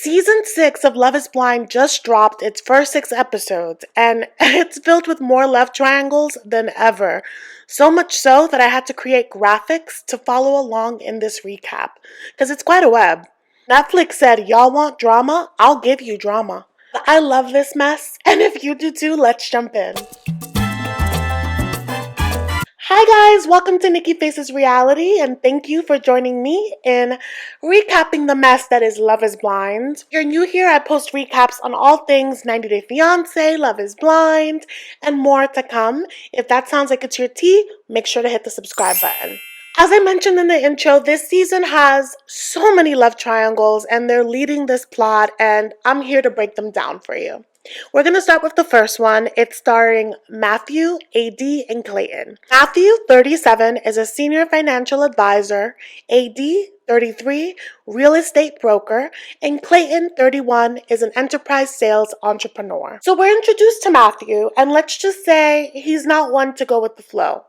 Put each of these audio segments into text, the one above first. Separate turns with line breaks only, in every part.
Season 6 of Love is Blind just dropped its first 6 episodes, and it's filled with more love triangles than ever. So much so that I had to create graphics to follow along in this recap, because it's quite a web. Netflix said, y'all want drama? I'll give you drama. I love this mess, and if you do too, let's jump in. Hi guys, welcome to Nikki Faces Reality, and thank you for joining me in recapping the mess that is Love is Blind. If you're new here, I post recaps on all things 90 Day Fiancé, Love is Blind, and more to come. If that sounds like it's your tea, make sure to hit the subscribe button. As I mentioned in the intro, this season has so many love triangles, and they're leading this plot, and I'm here to break them down for you. We're going to start with the first one. It's starring Matthew, AD, and Clayton. Matthew, 37, is a senior financial advisor. AD, 33, real estate broker. And Clayton, 31, is an enterprise sales entrepreneur. So we're introduced to Matthew, and let's just say he's not one to go with the flow.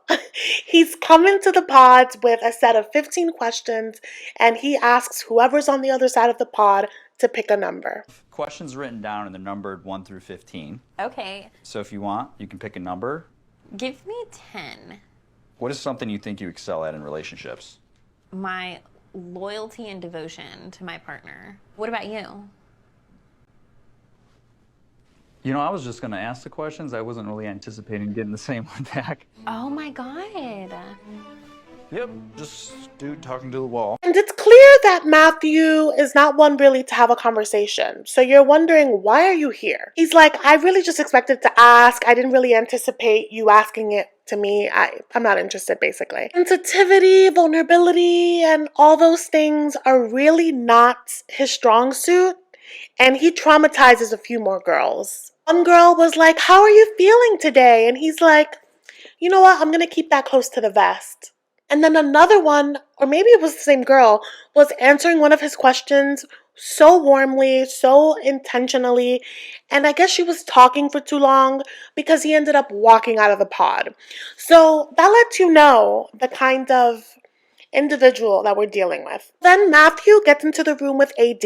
He's coming to the pods with a set of 15 questions, and he asks whoever's on the other side of the pod to pick a number.
Questions written down and they're numbered 1 through 15.
Okay.
So if you want, you can pick a number.
Give me 10.
What is something you think you excel at in relationships?
My loyalty and devotion to my partner. What about you?
You know, I was just going to ask the questions. I wasn't really anticipating getting the same one back.
Oh my God.
Yep, just dude talking to the wall.
And it's clear that Matthew is not one really to have a conversation. So you're wondering, why are you here? He's like, I really just expected to ask. I didn't really anticipate you asking it to me. I'm not interested, basically. Sensitivity, vulnerability, and all those things are really not his strong suit. And he traumatizes a few more girls. One girl was like, how are you feeling today? And he's like, you know what? I'm going to keep that close to the vest. And then another one, or maybe it was the same girl, was answering one of his questions so warmly, so intentionally. And I guess she was talking for too long because he ended up walking out of the pod. So that lets you know the kind of individual that we're dealing with. Then Matthew gets into the room with AD.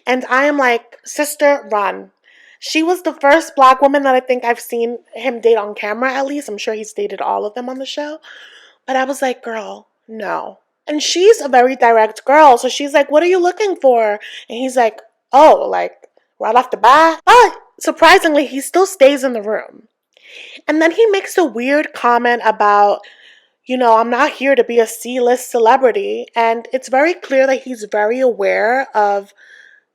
And I am like, sister, run. She was the first Black woman that I think I've seen him date on camera, at least. I'm sure he's dated all of them on the show. But I was like, girl, no. And she's a very direct girl. So she's like, what are you looking for? And he's like, oh, like right off the bat. But surprisingly, he still stays in the room. And then he makes a weird comment about, you know, I'm not here to be a C-list celebrity. And it's very clear that he's very aware of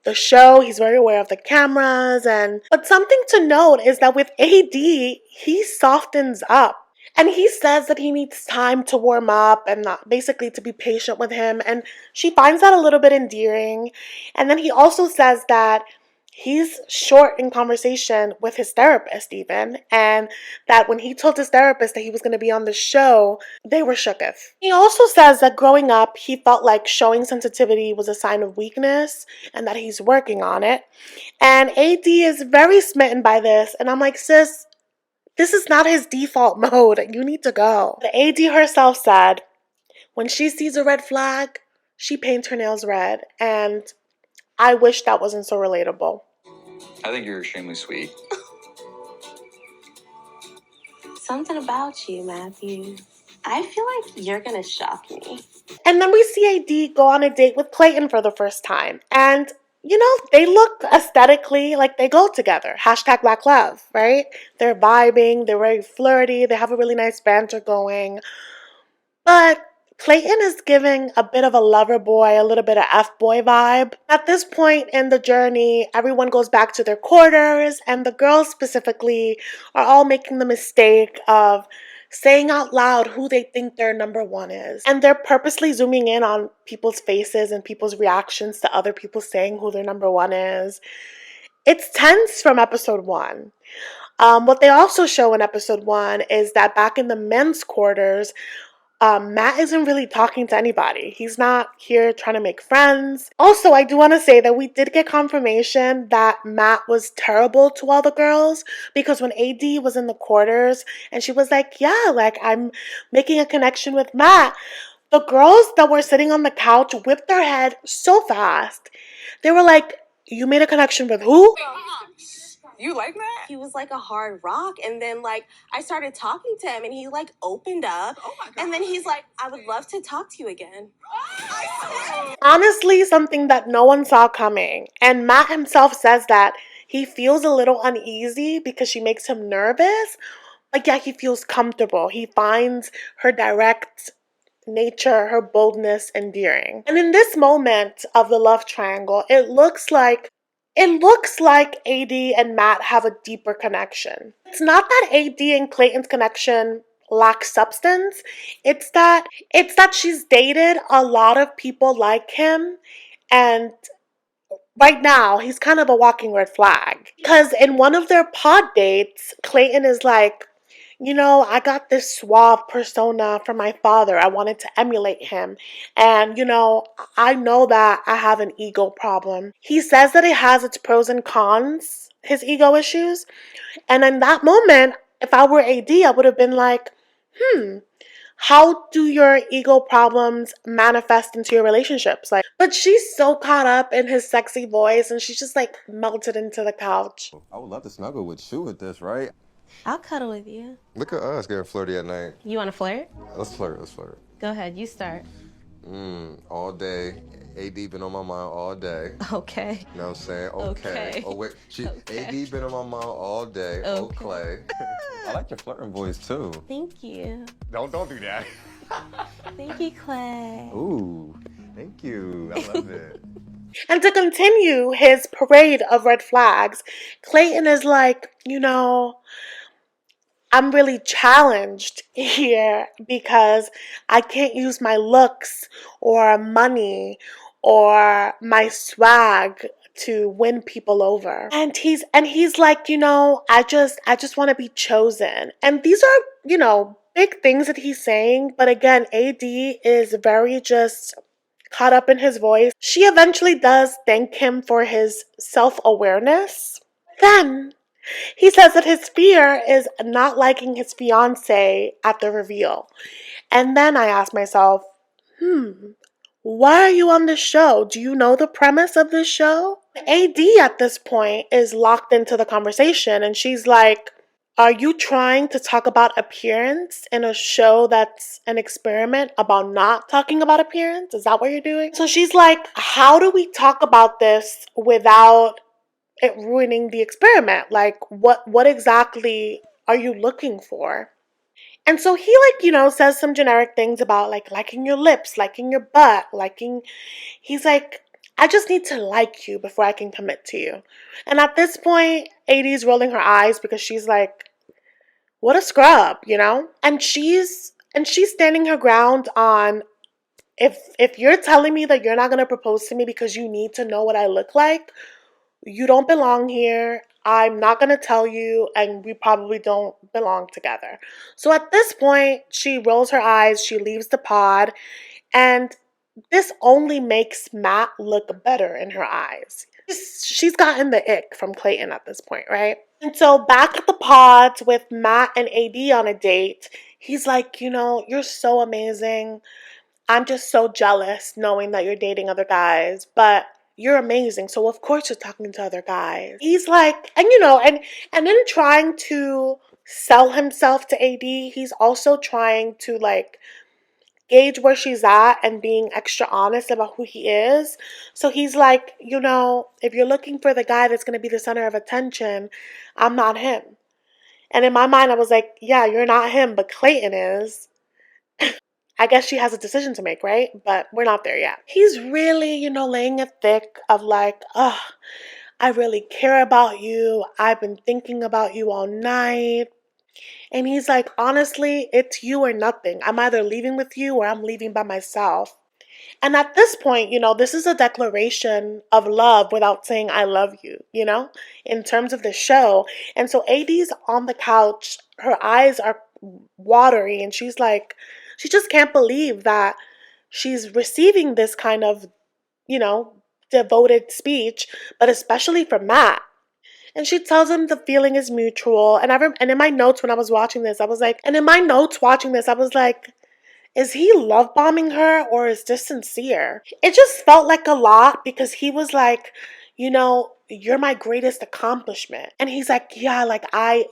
the show. He's very aware of the cameras. But something to note is that with AD, he softens up. And he says that he needs time to warm up and not basically to be patient with him. And she finds that a little bit endearing. And then he also says that he's short in conversation with his therapist even. And that when he told his therapist that he was going to be on the show, they were shooketh. He also says that growing up, he felt like showing sensitivity was a sign of weakness and that he's working on it. And AD is very smitten by this. And I'm like, sis, this is not his default mode. You need to go. The AD herself said, when she sees a red flag, she paints her nails red. And I wish that wasn't so relatable.
I think you're extremely sweet.
Something about you, Matthew. I feel like you're gonna shock me.
And then we see AD go on a date with Clayton for the first time. And you know, they look aesthetically like they go together. Hashtag Black Love, right? They're vibing, they're very flirty, they have a really nice banter going. But Clayton is giving a bit of a lover boy, a little bit of F-boy vibe. At this point in the journey, everyone goes back to their quarters, and the girls specifically are all making the mistake of saying out loud who they think their number one is. And they're purposely zooming in on people's faces and people's reactions to other people saying who their number one is. It's tense from episode 1. What they also show in episode 1 is that back in the men's quarters, Matt isn't really talking to anybody. He's not here trying to make friends. Also, I do want to say that we did get confirmation that Matt was terrible to all the girls, because when AD was in the quarters and she was like, yeah, like I'm making a connection with Matt, the girls that were sitting on the couch whipped their head so fast. They were like, You made a connection with who?
You like that?
He was like a hard rock, and then like I started talking to him, and he like opened up,
Oh my God.
and then he's like, "I would love to talk to you again."
Honestly, something that no one saw coming. And Matt himself says that he feels a little uneasy because she makes him nervous. But yeah, he feels comfortable. He finds her direct nature, her boldness endearing. And in this moment of the love triangle, it looks like AD and Matt have a deeper connection. It's not that AD and Clayton's connection lacks substance. It's that she's dated a lot of people like him, and right now he's kind of a walking red flag. Because in one of their pod dates, Clayton is like, I got this suave persona from my father. I wanted to emulate him. And, I know that I have an ego problem. He says that it has its pros and cons, his ego issues. And in that moment, if I were AD, I would have been like, how do your ego problems manifest into your relationships? But she's so caught up in his sexy voice, and she's just like melted into the couch.
I would love to snuggle with you with this, right?
I'll cuddle with you.
Look at us getting flirty at night.
You want to flirt?
Let's flirt.
Go ahead, you start.
All day. AD been on my mind all day.
Okay.
You know what I'm saying? Okay. Oh, wait.
Okay.
AD been on my mind all day.
Okay.
Clay. I like your flirting voice, too.
Thank you.
Don't do that.
Thank you, Clay.
Ooh, thank you. I love it.
And to continue his parade of red flags, Clayton is like, I'm really challenged here because I can't use my looks or money or my swag to win people over. And he's like, I just want to be chosen. And these are, big things that he's saying, but again, AD is very just caught up in his voice. She eventually does thank him for his self-awareness. Then he says that his fear is not liking his fiancée at the reveal. And then I ask myself, why are you on this show? Do you know the premise of this show? AD at this point is locked into the conversation, and she's like, are you trying to talk about appearance in a show that's an experiment about not talking about appearance? Is that what you're doing? So she's like, how do we talk about this without it ruining the experiment? Like, what exactly are you looking for? And so he says some generic things about liking your lips, liking your butt, he's like, I just need to like you before I can commit to you. And at this point, AD's rolling her eyes because she's like, what a scrub, And she's standing her ground on, if you're telling me that you're not going to propose to me because you need to know what I look like, you don't belong here. I'm not going to tell you, and we probably don't belong together. So at this point, she rolls her eyes, she leaves the pod, and this only makes Matt look better in her eyes. She's gotten the ick from Clayton at this point, right? And so back at the pods with Matt and AD on a date, he's like, you're so amazing. I'm just so jealous knowing that you're dating other guys, but you're amazing. So of course you're talking to other guys. He's like, and in trying to sell himself to AD, he's also trying to gauge where she's at and being extra honest about who he is. So he's like, if you're looking for the guy that's going to be the center of attention, I'm not him. And in my mind, I was like, yeah, you're not him, but Clayton is. I guess she has a decision to make, right? But we're not there yet. He's really, laying it thick of I really care about you. I've been thinking about you all night. And he's like, honestly, it's you or nothing. I'm either leaving with you or I'm leaving by myself. And at this point, this is a declaration of love without saying I love you, in terms of the show. And so AD's on the couch, her eyes are watery, and she's like, she just can't believe that she's receiving this kind of, devoted speech, but especially from Matt. And she tells him the feeling is mutual. And in my notes when I was watching this, I was like, is he love bombing her or is this sincere? It just felt like a lot because he was like, you know, you're my greatest accomplishment. And he's like, yeah, like I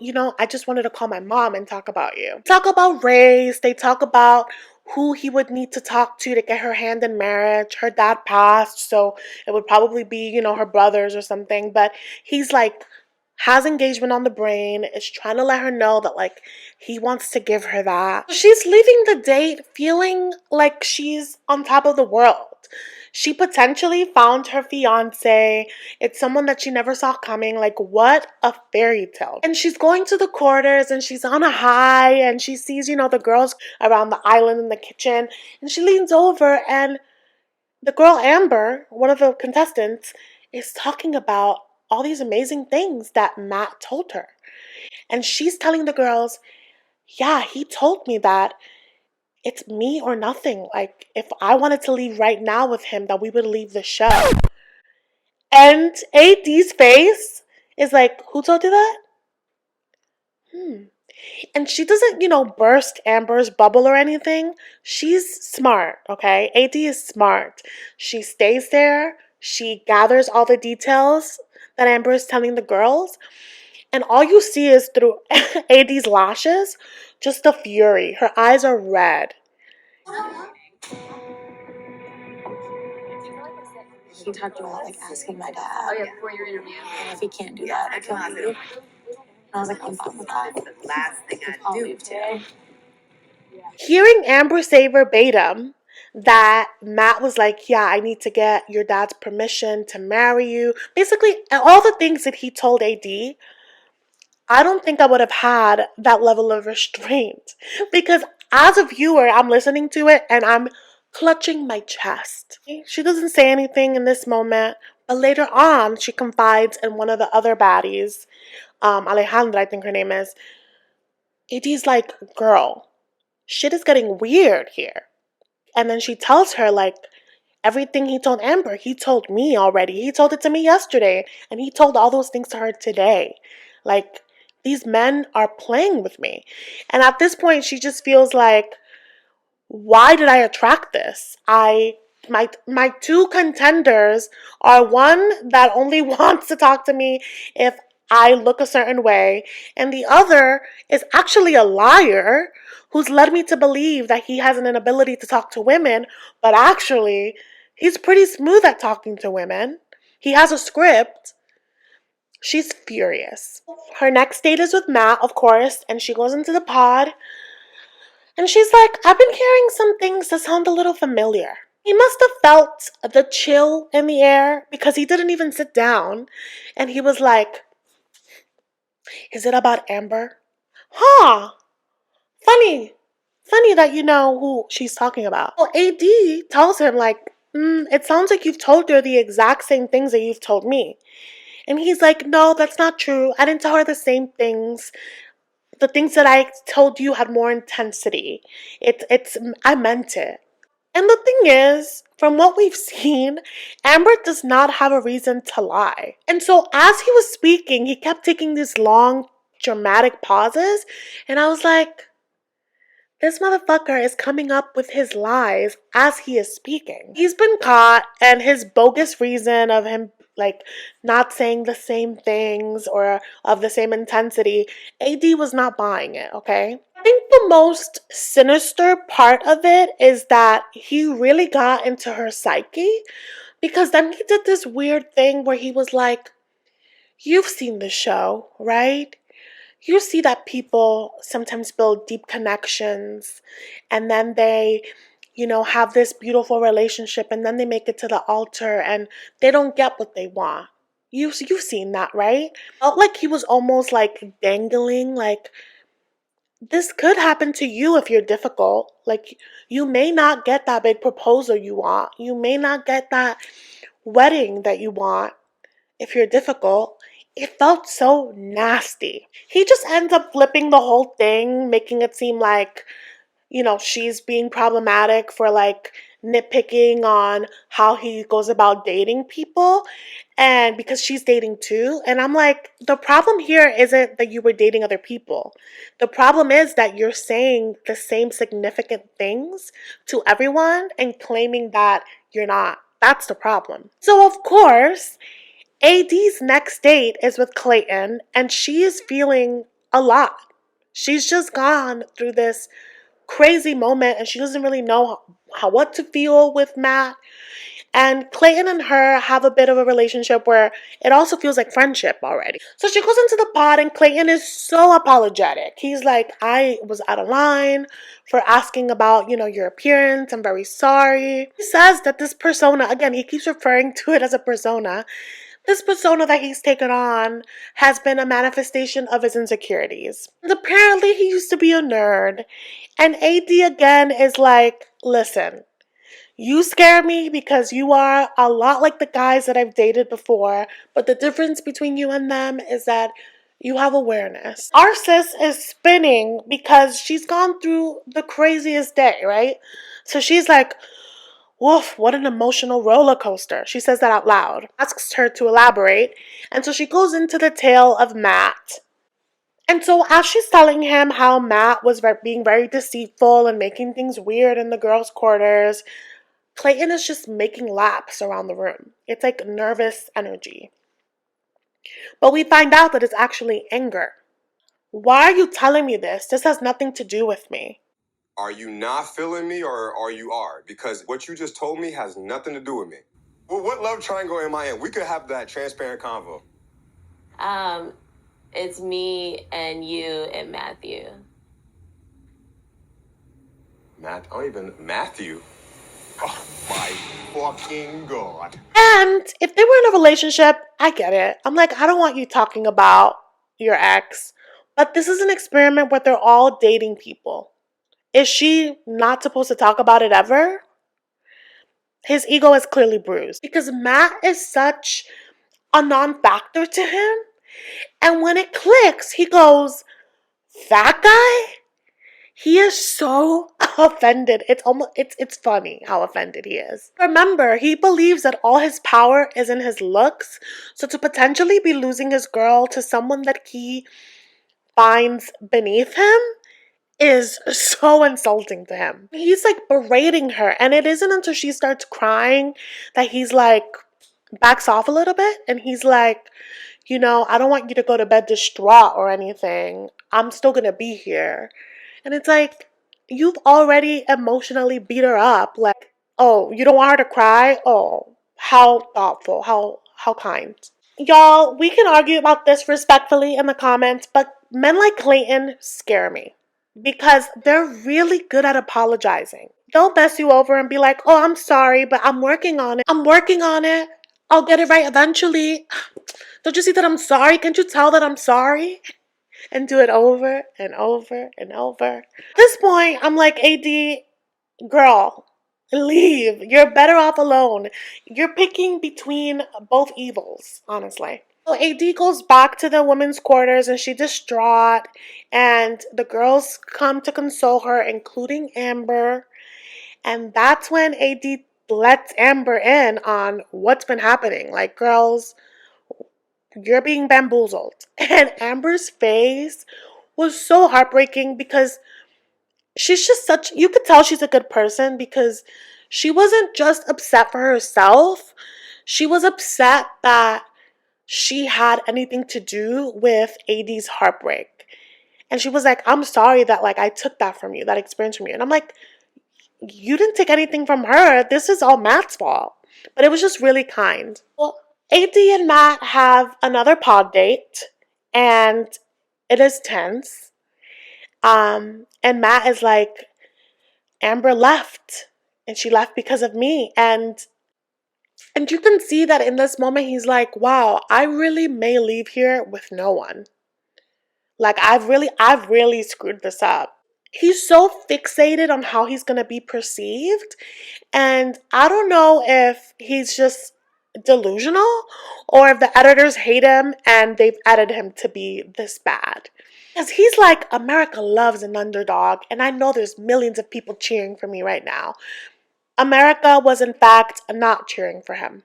just wanted to call my mom and talk about you. Talk about race. They talk about who he would need to talk to get her hand in marriage. Her dad passed, so it would probably be, you know, her brothers or something. But he's like, has engagement on the brain, is trying to let her know that like he wants to give her that. She's leaving the date feeling like she's on top of the world. She potentially found her fiance. It's someone that she never saw coming. Like, what a fairy tale. And she's going to the quarters and she's on a high and she sees, you know, the girls around the island in the kitchen. And she leans over and the girl Amber, one of the contestants, is talking about all these amazing things that Matt told her. And she's telling the girls, yeah, he told me that it's me or nothing. Like, if I wanted to leave right now with him, that we would leave the show. And AD's face is like, who told you that? And she doesn't, you know, burst Amber's bubble or anything. She's smart, okay? AD is smart. She stays there. She gathers all the details that Amber is telling the girls. And all you see is through AD's lashes, just the fury. Her eyes are red.
He talked about like asking my dad. Oh yeah, before your interview. And if he can't do that, I can leave. And I was like, I'm fine with that. That's the last thing I'll leave too.
Hearing Amber say verbatim that Matt was like, yeah, I need to get your dad's permission to marry you. Basically, all the things that he told AD, I don't think I would have had that level of restraint. Because as a viewer, I'm listening to it and I'm clutching my chest. She doesn't say anything in this moment, but later on, she confides in one of the other baddies, Alejandra, I think her name is. AD's like, girl, shit is getting weird here. And then she tells her, like, everything he told Amber, he told me already. He told it to me yesterday. And he told all those things to her today. Like, these men are playing with me. And at this point, she just feels like, why did I attract this? My two contenders are one that only wants to talk to me if I look a certain way, and the other is actually a liar who's led me to believe that he has an inability to talk to women, but actually he's pretty smooth at talking to women. He has a script. She's furious. Her next date is with Matt, of course, and she goes into the pod. And she's like, I've been hearing some things that sound a little familiar. He must have felt the chill in the air because he didn't even sit down. And he was like, is it about Amber? Huh. Funny that you know who she's talking about. Well, AD tells him like, it sounds like you've told her the exact same things that you've told me. And he's like, no, that's not true. I didn't tell her the same things. The things that I told you had more intensity. I meant it. And the thing is, from what we've seen, Amber does not have a reason to lie. And so as he was speaking, he kept taking these long, dramatic pauses. And I was like, this motherfucker is coming up with his lies as he is speaking. He's been caught, and his bogus reason of him like not saying the same things or of the same intensity, AD was not buying it, okay? I think the most sinister part of it is that he really got into her psyche, because then he did this weird thing where he was like, you've seen the show, right? You see that people sometimes build deep connections and then they, you know, have this beautiful relationship and then they make it to the altar and they don't get what they want. You've seen that, right? Felt like he was almost like dangling, like, this could happen to you if you're difficult. Like, you may not get that big proposal you want. You may not get that wedding that you want if you're difficult. It felt so nasty. He just ends up flipping the whole thing, making it seem like, you know, she's being problematic for like nitpicking on how he goes about dating people, and because she's dating too. And I'm like, the problem here isn't that you were dating other people. The problem is that you're saying the same significant things to everyone and claiming that you're not. That's the problem. So of course, AD's next date is with Clayton, and she is feeling a lot. She's just gone through this crazy moment, and she doesn't really know what to feel with Matt. And Clayton and her have a bit of a relationship where it also feels like friendship already. So she goes into the pod, and Clayton is so apologetic. He's like, I was out of line for asking about, your appearance. I'm very sorry. He says that this persona, again, he keeps referring to it as a persona. This persona that he's taken on has been a manifestation of his insecurities. And apparently he used to be a nerd. And AD again is like, listen, you scare me because you are a lot like the guys that I've dated before, but the difference between you and them is that you have awareness. Our sis is spinning because she's gone through the craziest day, right? So she's like, woof, what an emotional roller coaster. She says that out loud, asks her to elaborate, and so she goes into the tale of Matt. And so as she's telling him how Matt was being very deceitful and making things weird in the girls' quarters, Clayton is just making laps around the room. It's like nervous energy. But we find out that it's actually anger. Why are you telling me this? This has nothing to do with me.
Are you not feeling me or you are? Because what you just told me has nothing to do with me. Well, what love triangle am I in? We could have that transparent convo.
It's me and you and Matthew.
Matthew? Oh my fucking God.
And if they were in a relationship, I get it. I'm like, I don't want you talking about your ex. But this is an experiment where they're all dating people. Is she not supposed to talk about it ever? His ego is clearly bruised because Matt is such a non-factor to him. And when it clicks, he goes, that guy? He is so offended. It's funny how offended he is. Remember, he believes that all his power is in his looks. So to potentially be losing his girl to someone that he finds beneath him is so insulting to him. He's like berating her, and it isn't until she starts crying that he's like backs off a little bit, and he's like, I don't want you to go to bed distraught or anything. I'm still gonna be here. And it's like, you've already emotionally beat her up. Like, oh, you don't want her to cry? Oh, how thoughtful, how kind. Y'all, we can argue about this respectfully in the comments, but men like Clayton scare me because they're really good at apologizing. They'll mess you over and be like, oh, I'm sorry, but I'm working on it. I'll get it right eventually. Don't you see that I'm sorry? Can't you tell that I'm sorry? And do it over and over and over. At this point, I'm like, AD, girl, leave. You're better off alone. You're picking between both evils, honestly. So AD goes back to the women's quarters and she's distraught. And the girls come to console her, including Amber. And that's when AD lets Amber in on what's been happening. Like, girls, you're being bamboozled. And Amber's face was so heartbreaking because she's just you could tell she's a good person because she wasn't just upset for herself. She was upset that she had anything to do with AD's heartbreak. And she was like, I'm sorry that I took that from you, that experience from you. And I'm like, you didn't take anything from her. This is all Matt's fault. But it was just really kind. Well, AD and Matt have another pod date, and it is tense. And Matt is like, Amber left, and she left because of me. And you can see that in this moment, he's like, wow, I really may leave here with no one. Like, I've really screwed this up. He's so fixated on how he's going to be perceived. And I don't know if he's just delusional or if the editors hate him and they've edited him to be this bad. Because he's like, America loves an underdog, and I know there's millions of people cheering for me right now. America was in fact not cheering for him.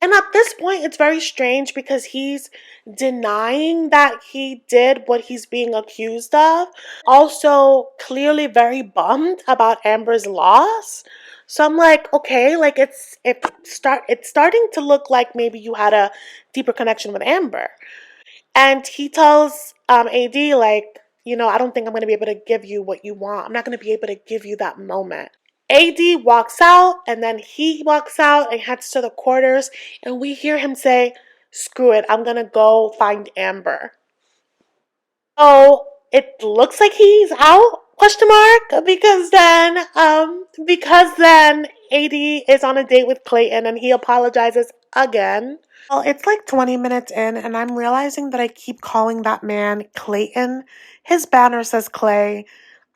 And at this point, it's very strange because he's denying that he did what he's being accused of. Also, clearly very bummed about Amber's loss. So I'm like, okay, like it's starting to look like maybe you had a deeper connection with Amber. And he tells AD, like, I don't think I'm going to be able to give you what you want. I'm not going to be able to give you that moment. AD walks out, and then he walks out and heads to the quarters, and we hear him say, screw it, I'm going to go find Amber. So it looks like he's out, question mark, because then AD is on a date with Clayton and he apologizes again. Well, it's like 20 minutes in, and I'm realizing that I keep calling that man Clayton. His banner says Clay.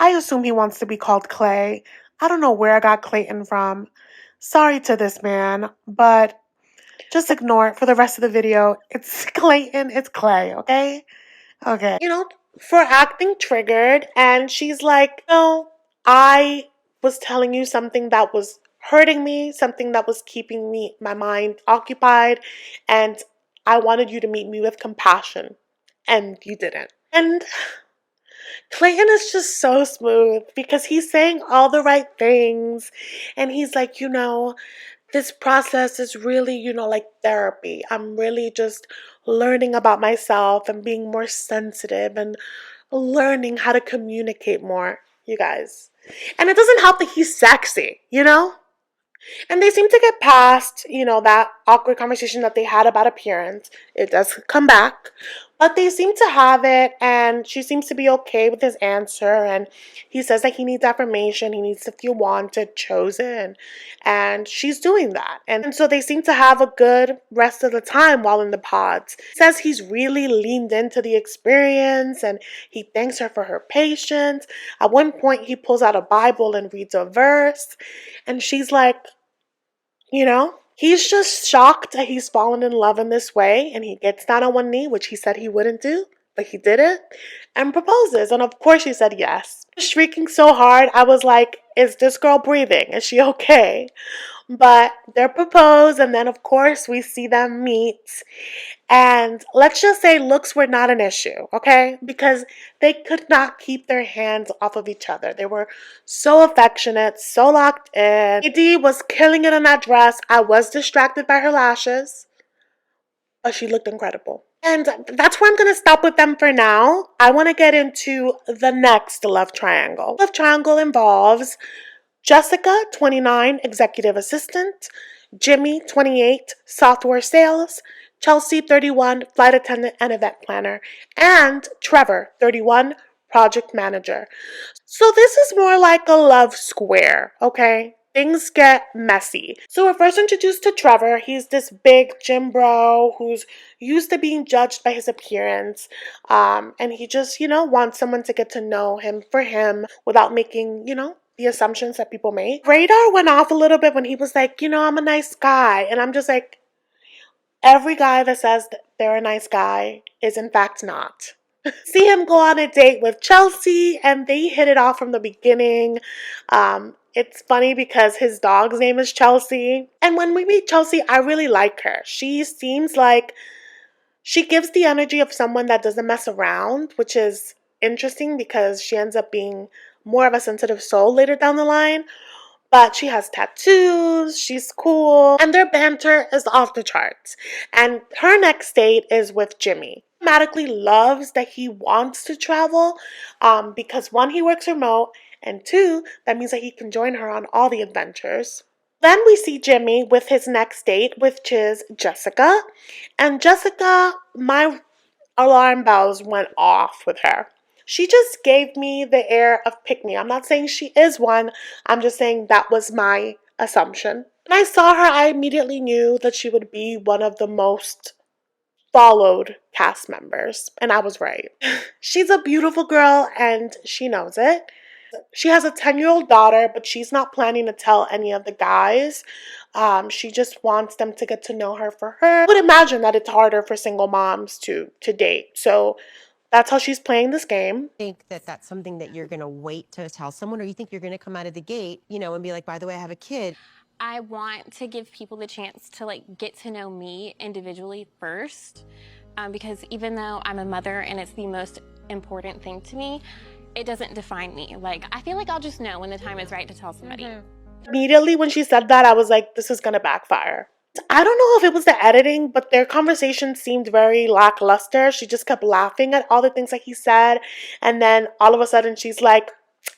I assume he wants to be called Clay. I don't know where I got Clayton from. Sorry to this man, but just ignore it for the rest of the video. It's Clayton, it's Clay, okay? Okay. For acting triggered, and she's like, no, I was telling you something that was hurting me, something that was keeping my mind occupied, and I wanted you to meet me with compassion, and you didn't. And Clayton is just so smooth because he's saying all the right things, and he's like, this process is really, like therapy. I'm really just learning about myself and being more sensitive and learning how to communicate more, you guys. And it doesn't help that he's sexy, And they seem to get past, that awkward conversation that they had about appearance. It does come back. But they seem to have it, and she seems to be okay with his answer. And he says that he needs affirmation. He needs to feel wanted, chosen. And she's doing that. And so they seem to have a good rest of the time while in the pods. He says he's really leaned into the experience, and he thanks her for her patience. At one point, he pulls out a Bible and reads a verse. And she's like, he's just shocked that he's fallen in love in this way, and he gets down on one knee, which he said he wouldn't do, but he did it, and proposes. And of course she said yes. Shrieking so hard, I was like, is this girl breathing? Is she okay? But they're proposed, and then of course we see them meet. And let's just say looks were not an issue, okay? Because they could not keep their hands off of each other. They were so affectionate, so locked in. AD was killing it in that dress. I was distracted by her lashes, but she looked incredible. And that's where I'm going to stop with them for now. I want to get into the next love triangle. Love triangle involves Jessica, 29, executive assistant; Jimmy, 28, software sales; Chelsea, 31, flight attendant and event planner; and Trevor, 31, project manager. So this is more like a love square, okay? Things get messy. So we're first introduced to Trevor. He's this big gym bro who's used to being judged by his appearance. And he just, wants someone to get to know him for him without making, the assumptions that people make. Radar went off a little bit when he was like, I'm a nice guy. And I'm just like, every guy that says that they're a nice guy is in fact not. See him go on a date with Chelsea, and they hit it off from the beginning. It's funny because his dog's name is Chelsea. And when we meet Chelsea, I really like her. She seems like she gives the energy of someone that doesn't mess around, which is interesting because she ends up being more of a sensitive soul later down the line. But she has tattoos, she's cool, and their banter is off the charts. And her next date is with Jimmy. He automatically loves that he wants to travel because one, he works remote, and two, that means that he can join her on all the adventures. Then we see Jimmy with his next date, which is Jessica. And Jessica, my alarm bells went off with her. She just gave me the air of pick-me. I'm not saying she is one. I'm just saying that was my assumption. When I saw her, I immediately knew that she would be one of the most followed cast members. And I was right. She's a beautiful girl and she knows it. She has a 10-year-old daughter, but she's not planning to tell any of the guys. She just wants them to get to know her for her. I would imagine that it's harder for single moms to date. So that's how she's playing this game.
Think that that's something that you're going to wait to tell someone, or you think you're going to come out of the gate, and be like, by the way, I have a kid?
I want to give people the chance to get to know me individually first, because even though I'm a mother and it's the most important thing to me, it doesn't define me. I feel like I'll just know when the time is right to tell somebody.
Immediately when she said that, I was like, this is gonna backfire. I don't know if it was the editing, but their conversation seemed very lackluster. She just kept laughing at all the things that he said. And then all of a sudden she's like,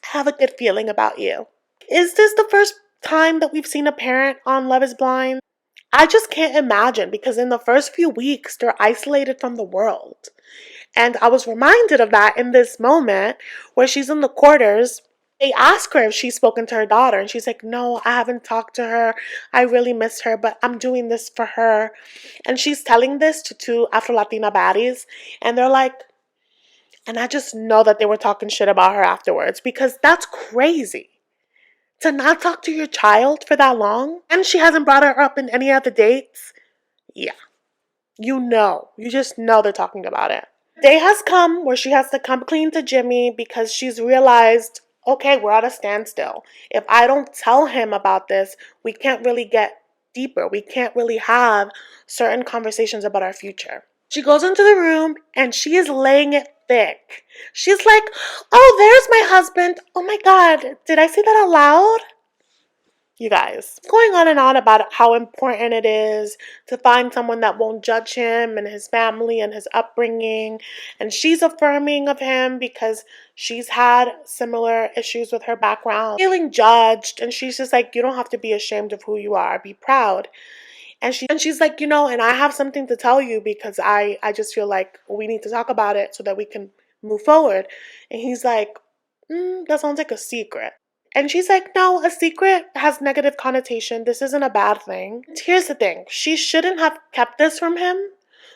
I have a good feeling about you. Is this the first time that we've seen a parent on Love is Blind? I just can't imagine, because in the first few weeks, they're isolated from the world. And I was reminded of that in this moment where she's in the quarters. They ask her if she's spoken to her daughter, and she's like, no, I haven't talked to her. I really miss her, but I'm doing this for her. And she's telling this to two Afro-Latina baddies, and they're like, and I just know that they were talking shit about her afterwards, because that's crazy. To not talk to your child for that long, and she hasn't brought her up in any of the dates. Yeah. You just know they're talking about it. Day has come where she has to come clean to Jimmy because she's realized, okay, we're at a standstill. If I don't tell him about this, we can't really get deeper. We can't really have certain conversations about our future. She goes into the room and she is laying it thick. She's like, oh, there's my husband. Oh my God, did I say that out loud? You guys, going on and on about how important it is to find someone that won't judge him and his family and his upbringing. And she's affirming of him because she's had similar issues with her background, feeling judged. And she's just like, you don't have to be ashamed of who you are. Be proud. And she's like, and I have something to tell you because I just feel like we need to talk about it so that we can move forward. And he's like, that sounds like a secret. And she's like, no, a secret has negative connotation. This isn't a bad thing. And here's the thing. She shouldn't have kept this from him.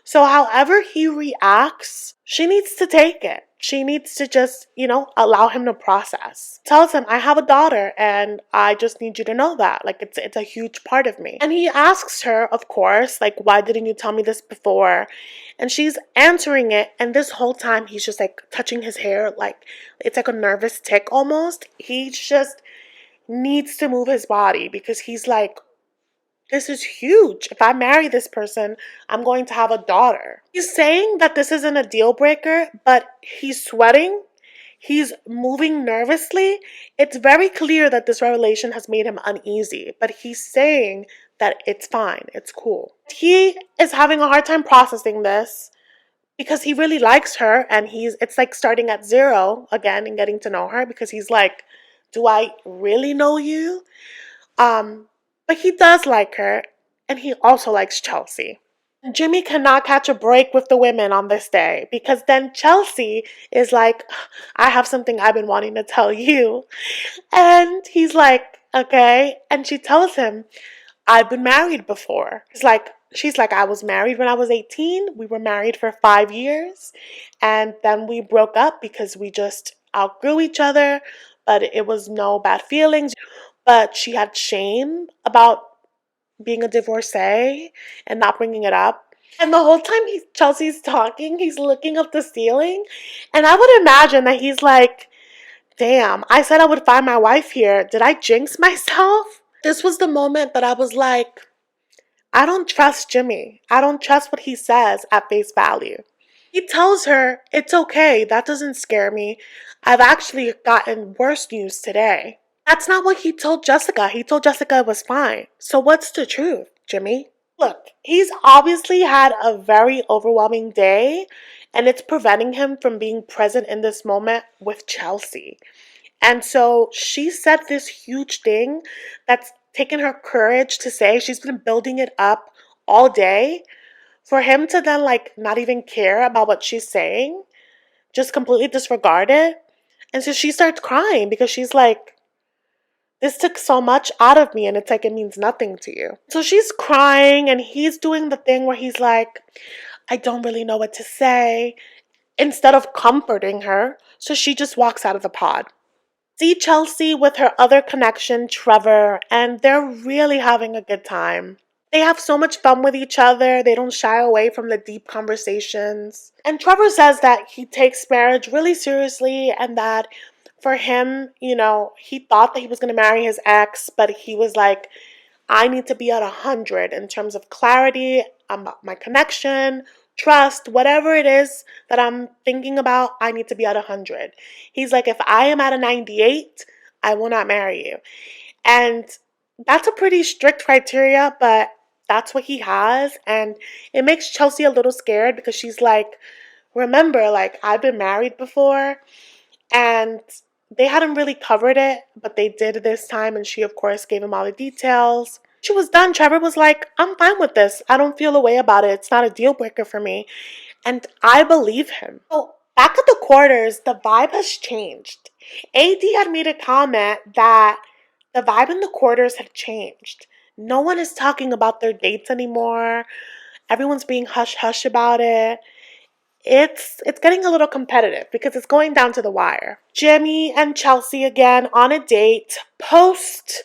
So however he reacts, she needs to take it. She needs to just, allow him to process. Tells him, I have a daughter and I just need you to know that. Like, it's a huge part of me. And he asks her, of course, like, why didn't you tell me this before? And she's answering it. And this whole time he's just like touching his hair. Like, it's like a nervous tick almost. He just needs to move his body because he's like, this is huge. If I marry this person, I'm going to have a daughter. He's saying that this isn't a deal breaker, but he's sweating. He's moving nervously. It's very clear that this revelation has made him uneasy, but he's saying that it's fine. It's cool. He is having a hard time processing this because he really likes her, and it's like starting at zero again and getting to know her because he's like, do I really know you? But he does like her, and he also likes Chelsea. Jimmy cannot catch a break with the women on this day because then Chelsea is like, I have something I've been wanting to tell you. And he's like, okay. And she tells him, I've been married before. She's like, I was married when I was 18. We were married for 5 years. And then we broke up because we just outgrew each other. But it was no bad feelings. But she had shame about being a divorcee and not bringing it up. And the whole time Chelsea's talking, he's looking up the ceiling. And I would imagine that he's like, damn, I said I would find my wife here. Did I jinx myself? This was the moment that I was like, I don't trust Jimmy. I don't trust what he says at face value. He tells her, it's okay. That doesn't scare me. I've actually gotten worse news today. That's not what he told Jessica. He told Jessica it was fine. So what's the truth, Jimmy? Look, he's obviously had a very overwhelming day, and it's preventing him from being present in this moment with Chelsea. And so she said this huge thing that's taken her courage to say. She's been building it up all day. For him to then not even care about what she's saying, just completely disregard it. And so she starts crying because she's like, this took so much out of me, and it's like it means nothing to you. So she's crying, and he's doing the thing where he's like, I don't really know what to say, instead of comforting her. So she just walks out of the pod. See Chelsea with her other connection, Trevor, and they're really having a good time. They have so much fun with each other. They don't shy away from the deep conversations. And Trevor says that he takes marriage really seriously, and that for him, he thought that he was going to marry his ex, but he was like, I need to be at 100 in terms of clarity about my connection, trust, whatever it is that I'm thinking about, I need to be at 100. He's like, if I am at a 98, I will not marry you. And that's a pretty strict criteria, but that's what he has. And it makes Chelsea a little scared because she's like, remember, like, I've been married before and they hadn't really covered it, but they did this time. And she, of course, gave him all the details. She was done. Trevor was like, I'm fine with this. I don't feel a way about it. It's not a deal breaker for me. And I believe him. So back at the quarters, the vibe has changed. AD had made a comment that the vibe in the quarters had changed. No one is talking about their dates anymore. Everyone's being hush-hush about it. It's getting a little competitive because it's going down to the wire. Jimmy and Chelsea again on a date post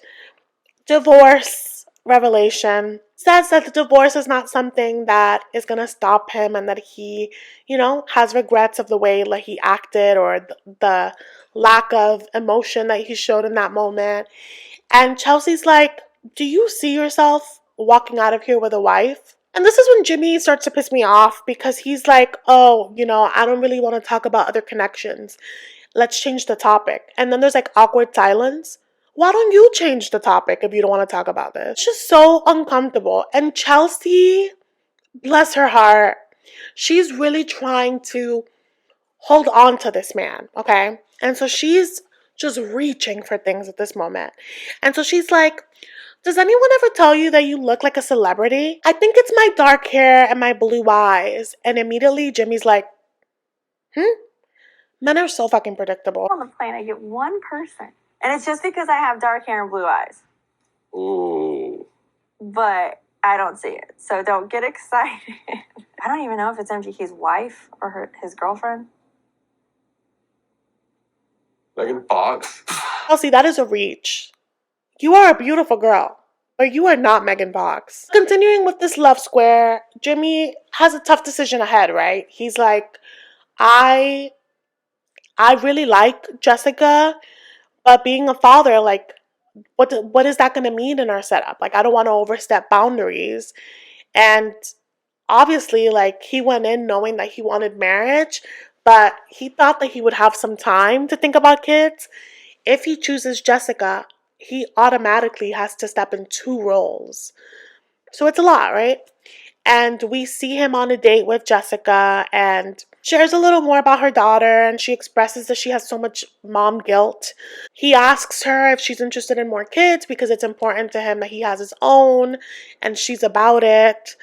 divorce revelation. Says that the divorce is not something that is going to stop him and that he, has regrets of the way like he acted or the lack of emotion that he showed in that moment. And Chelsea's like, do you see yourself walking out of here with a wife? And this is when Jimmy starts to piss me off because he's like, oh, I don't really want to talk about other connections. Let's change the topic. And then there's like awkward silence. Why don't you change the topic if you don't want to talk about this? It's just so uncomfortable. And Chelsea, bless her heart, she's really trying to hold on to this man, okay? And so she's just reaching for things at this moment. And so she's like, does anyone ever tell you that you look like a celebrity? I think it's my dark hair and my blue eyes. And immediately Jimmy's like, Men are so fucking predictable.
On the plane, I get one person. And it's just because I have dark hair and blue eyes.
Ooh.
But I don't see it. So don't get excited. I don't even know if it's MGK's wife or his girlfriend.
Megan Fox.
Chelsea, that is a reach. You are a beautiful girl, but you are not Megan Fox. Continuing with this love square, Jimmy has a tough decision ahead, right? He's like, I really like Jessica, but being a father, like, what is that going to mean in our setup? Like, I don't want to overstep boundaries. And obviously, like, he went in knowing that he wanted marriage, but he thought that he would have some time to think about kids. If he chooses Jessica, he automatically has to step in 2 roles. So it's a lot, right? And we see him on a date with Jessica and shares a little more about her daughter, and she expresses that she has so much mom guilt. He asks her if she's interested in more kids because it's important to him that he has his own, and she's about it.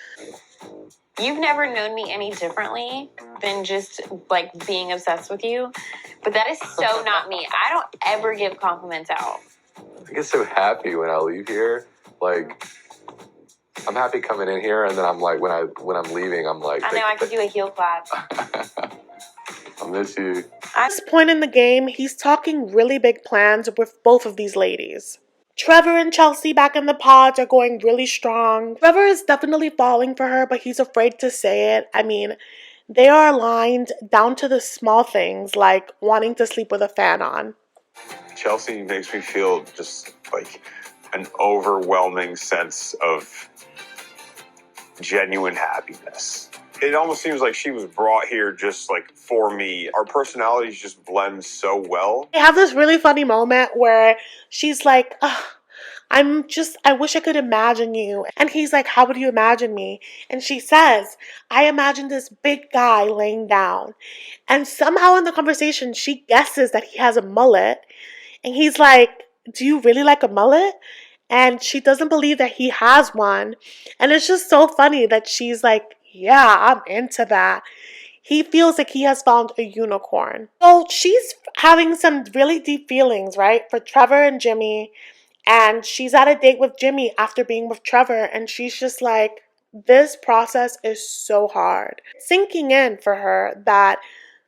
You've never known me any differently than just like being obsessed with you, but that is so not me. I don't ever give compliments out.
I get so happy when I leave here. Like, I'm happy coming in here, and then I'm like, when I'm leaving, I'm like,
I know I could do a heel clap.
I miss you.
At this point in the game, he's talking really big plans with both of these ladies. Trevor and Chelsea back in the pods are going really strong. Trevor is definitely falling for her, but he's afraid to say it. I mean, they are aligned down to the small things like wanting to sleep with a fan on.
Chelsea makes me feel just like an overwhelming sense of genuine happiness. It almost seems like she was brought here just like for me. Our personalities just blend so well.
They have this really funny moment where she's like, I wish I could imagine you. And he's like, how would you imagine me? And she says, I imagine this big guy laying down. And somehow in the conversation, she guesses that he has a mullet. And he's like, do you really like a mullet? And she doesn't believe that he has one. And it's just so funny that she's like, yeah, I'm into that. He feels like he has found a unicorn. So she's having some really deep feelings, right, for Trevor and Jimmy. And she's at a date with Jimmy after being with Trevor. And she's just like, this process is so hard. It's sinking in for her that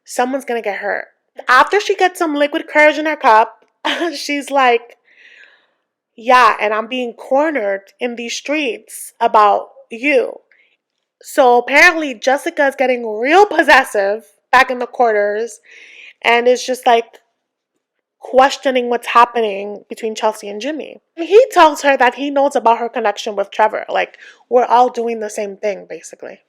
someone's going to get hurt. After she gets some liquid courage in her cup, she's like, yeah, and I'm being cornered in these streets about you. So apparently Jessica is getting real possessive back in the quarters and is just like questioning what's happening between Chelsea and Jimmy. He tells her that he knows about her connection with Trevor. Like, we're all doing the same thing, basically.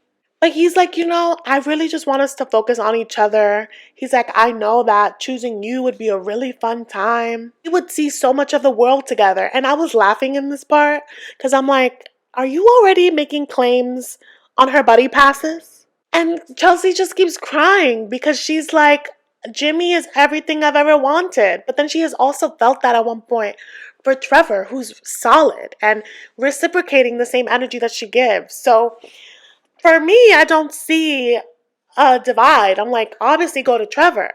But he's like, I really just want us to focus on each other. He's like, I know that choosing you would be a really fun time. We would see so much of the world together. And I was laughing in this part because I'm like, are you already making claims on her buddy passes? And Chelsea just keeps crying because she's like, Jimmy is everything I've ever wanted. But then she has also felt that at one point for Trevor, who's solid and reciprocating the same energy that she gives. So for me, I don't see a divide. I'm like, obviously go to Trevor.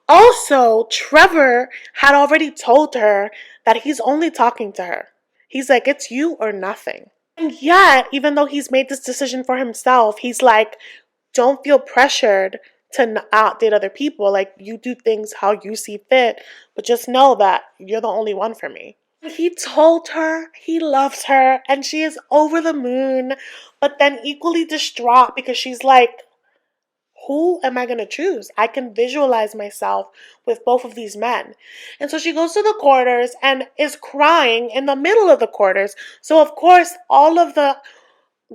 Also, Trevor had already told her that he's only talking to her. He's like, it's you or nothing. And yet, even though he's made this decision for himself, he's like, don't feel pressured to not date other people. Like, you do things how you see fit, but just know that you're the only one for me. He told her he loves her and she is over the moon, but then equally distraught because she's like, who am I going to choose? I can visualize myself with both of these men. And so she goes to the quarters and is crying in the middle of the quarters. So, of course, all of the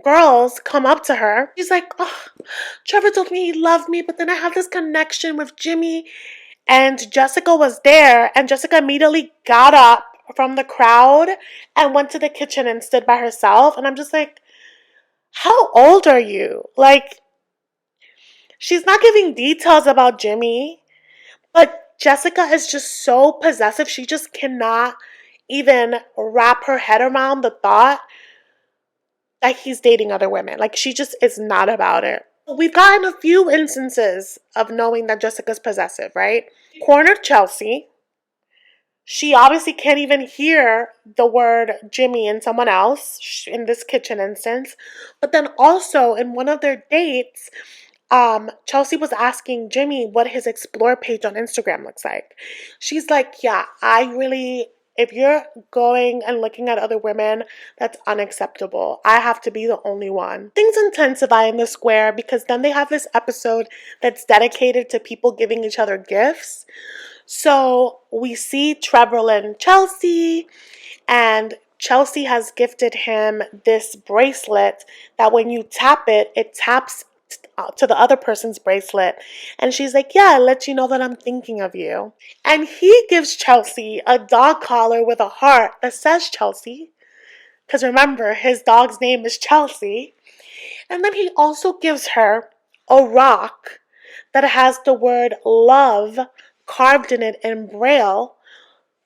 girls come up to her. She's like, oh, Trevor told me he loved me, but then I have this connection with Jimmy. And Jessica was there, and Jessica immediately got up from the crowd and went to the kitchen and stood by herself. And I'm just like, how old are you? Like, she's not giving details about Jimmy, but Jessica is just so possessive. She just cannot even wrap her head around the thought that he's dating other women. Like, she just is not about it. We've gotten a few instances of knowing that Jessica's possessive, right? Cornered Chelsea. She obviously can't even hear the word Jimmy and someone else in this kitchen instance. But then also in one of their dates, Chelsea was asking Jimmy what his explore page on Instagram looks like. She's like, yeah, if you're going and looking at other women, that's unacceptable. I have to be the only one. Things intensify in the square because then they have this episode that's dedicated to people giving each other gifts. So we see Trevor and Chelsea, and Chelsea has gifted him this bracelet that when you tap it, it taps to the other person's bracelet. And she's like, yeah, it lets you know that I'm thinking of you. And he gives Chelsea a dog collar with a heart that says Chelsea. Because remember, his dog's name is Chelsea. And then he also gives her a rock that has the word love carved in it in Braille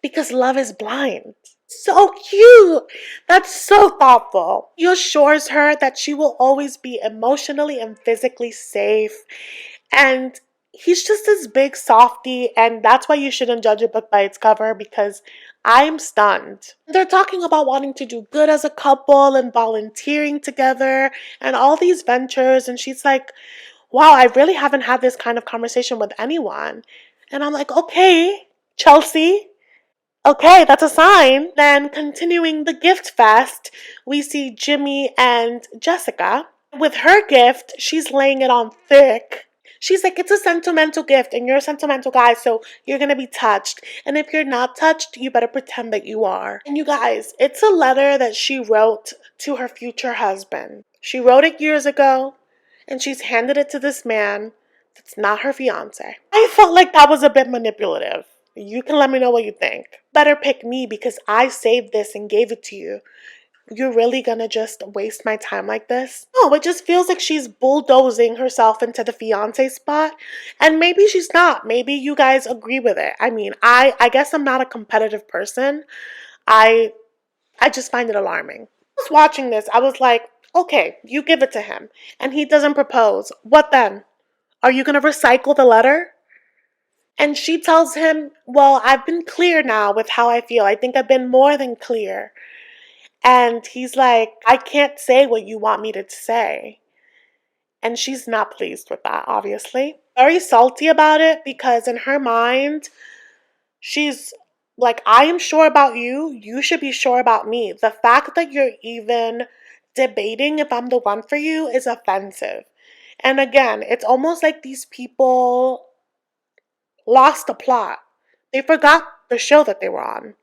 because love is blind. So cute. That's so thoughtful. He assures her that she will always be emotionally and physically safe. And he's just this big softie, and that's why you shouldn't judge a book by its cover because I'm stunned. They're talking about wanting to do good as a couple and volunteering together and all these ventures, and she's like, wow, I really haven't had this kind of conversation with anyone. And I'm like, okay, Chelsea. Okay, that's a sign. Then continuing the gift fest, we see Jimmy and Jessica. With her gift, she's laying it on thick. She's like, it's a sentimental gift and you're a sentimental guy, so you're gonna be touched. And if you're not touched, you better pretend that you are. And you guys, it's a letter that she wrote to her future husband. She wrote it years ago and she's handed it to this man that's not her fiance. I felt like that was a bit manipulative. You can let me know what you think. Better pick me because I saved this and gave it to you. You're really gonna just waste my time like this? No, it just feels like she's bulldozing herself into the fiance spot. And maybe she's not. Maybe you guys agree with it. I mean, I guess I'm not a competitive person. I just find it alarming. I was watching this. I was like, okay, you give it to him. And he doesn't propose. What then? Are you gonna recycle the letter? And she tells him, well, I've been clear now with how I feel. I think I've been more than clear. And he's like, I can't say what you want me to say. And she's not pleased with that, obviously. Very salty about it because in her mind, she's like, I am sure about you. You should be sure about me. The fact that you're even debating if I'm the one for you is offensive. And again, it's almost like these people lost the plot. They forgot the show that they were on.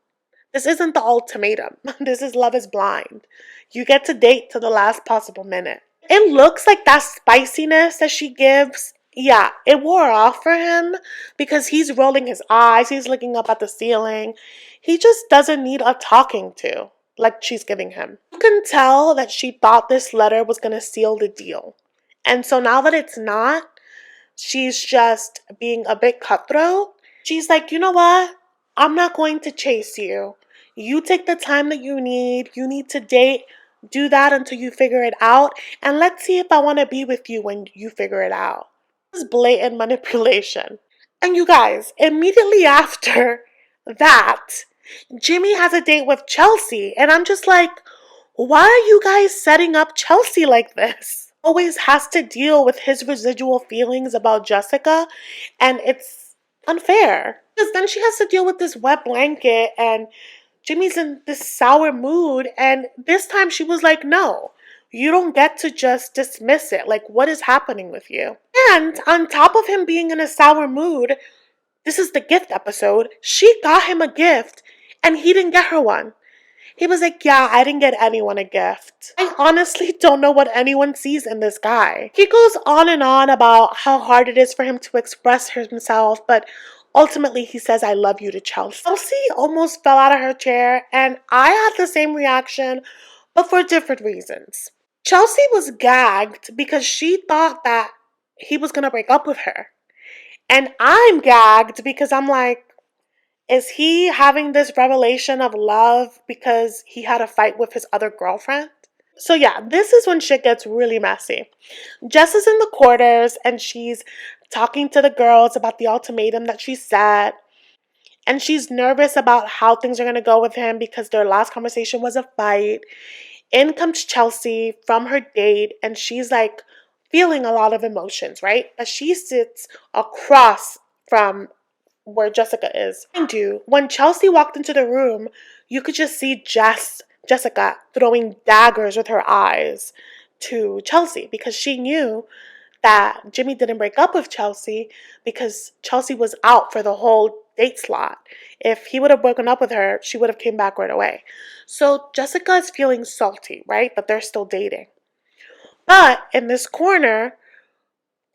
This isn't The Ultimatum. This is Love is Blind. You get to date to the last possible minute. It looks like that spiciness that she gives, yeah, it wore off for him because he's rolling his eyes, he's looking up at the ceiling. He just doesn't need a talking to like she's giving him. You can tell that she thought this letter was going to seal the deal. And so now that it's not, she's just being a bit cutthroat. She's like, you know what? I'm not going to chase you. You take the time that you need. You need to date. Do that until you figure it out. And let's see if I want to be with you when you figure it out. This is blatant manipulation. And you guys, immediately after that, Jimmy has a date with Chelsea. And I'm just like, why are you guys setting up Chelsea like this? Always has to deal with his residual feelings about Jessica, and it's unfair. Because then she has to deal with this wet blanket, and Jimmy's in this sour mood, and this time she was like, no, you don't get to just dismiss it. Like, what is happening with you? And on top of him being in a sour mood, this is the gift episode, she got him a gift, and he didn't get her one. He was like, yeah, I didn't get anyone a gift. I honestly don't know what anyone sees in this guy. He goes on and on about how hard it is for him to express himself, but ultimately he says, I love you to Chelsea. Chelsea almost fell out of her chair, and I had the same reaction, but for different reasons. Chelsea was gagged because she thought that he was going to break up with her. And I'm gagged because I'm like, is he having this revelation of love because he had a fight with his other girlfriend? So yeah, this is when shit gets really messy. Jess is in the quarters and she's talking to the girls about the ultimatum that she set. And she's nervous about how things are going to go with him because their last conversation was a fight. In comes Chelsea from her date and she's like feeling a lot of emotions, right? But she sits across from where Jessica is. Mind you, when Chelsea walked into the room, you could just see Jessica throwing daggers with her eyes to Chelsea because she knew that Jimmy didn't break up with Chelsea because Chelsea was out for the whole date slot. If he would have broken up with her, she would have came back right away. So Jessica is feeling salty, right? That they're still dating. But in this corner,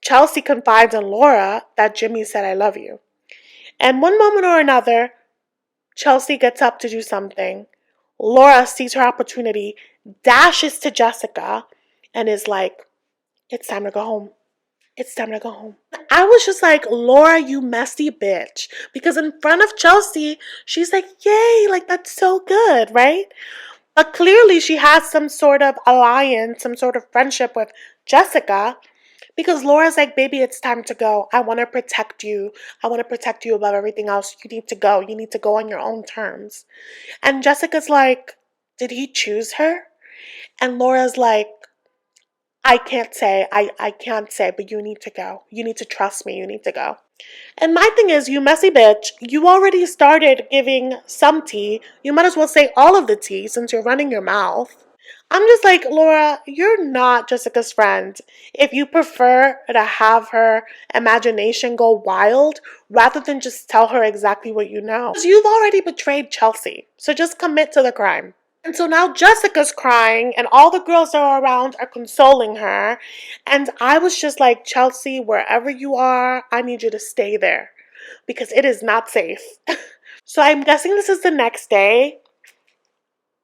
Chelsea confides in Laura that Jimmy said, I love you. And one moment or another, Chelsea gets up to do something. Laura sees her opportunity, dashes to Jessica, and is like, it's time to go home. It's time to go home. I was just like, Laura, you messy bitch. Because in front of Chelsea, she's like, yay, like that's so good, right? But clearly she has some sort of alliance, some sort of friendship with Jessica. Because Laura's like, baby, it's time to go. I want to protect you. I want to protect you above everything else. You need to go. You need to go on your own terms. And Jessica's like, did he choose her? And Laura's like, I can't say, but you need to go. You need to trust me. You need to go. And my thing is, you messy bitch, you already started giving some tea. You might as well say all of the tea since you're running your mouth. I'm just like, Laura, you're not Jessica's friend. If you prefer to have her imagination go wild rather than just tell her exactly what you know. Because you've already betrayed Chelsea. So just commit to the crime. And so now Jessica's crying and all the girls that are around are consoling her. And I was just like, Chelsea, wherever you are, I need you to stay there because it is not safe. So I'm guessing this is the next day.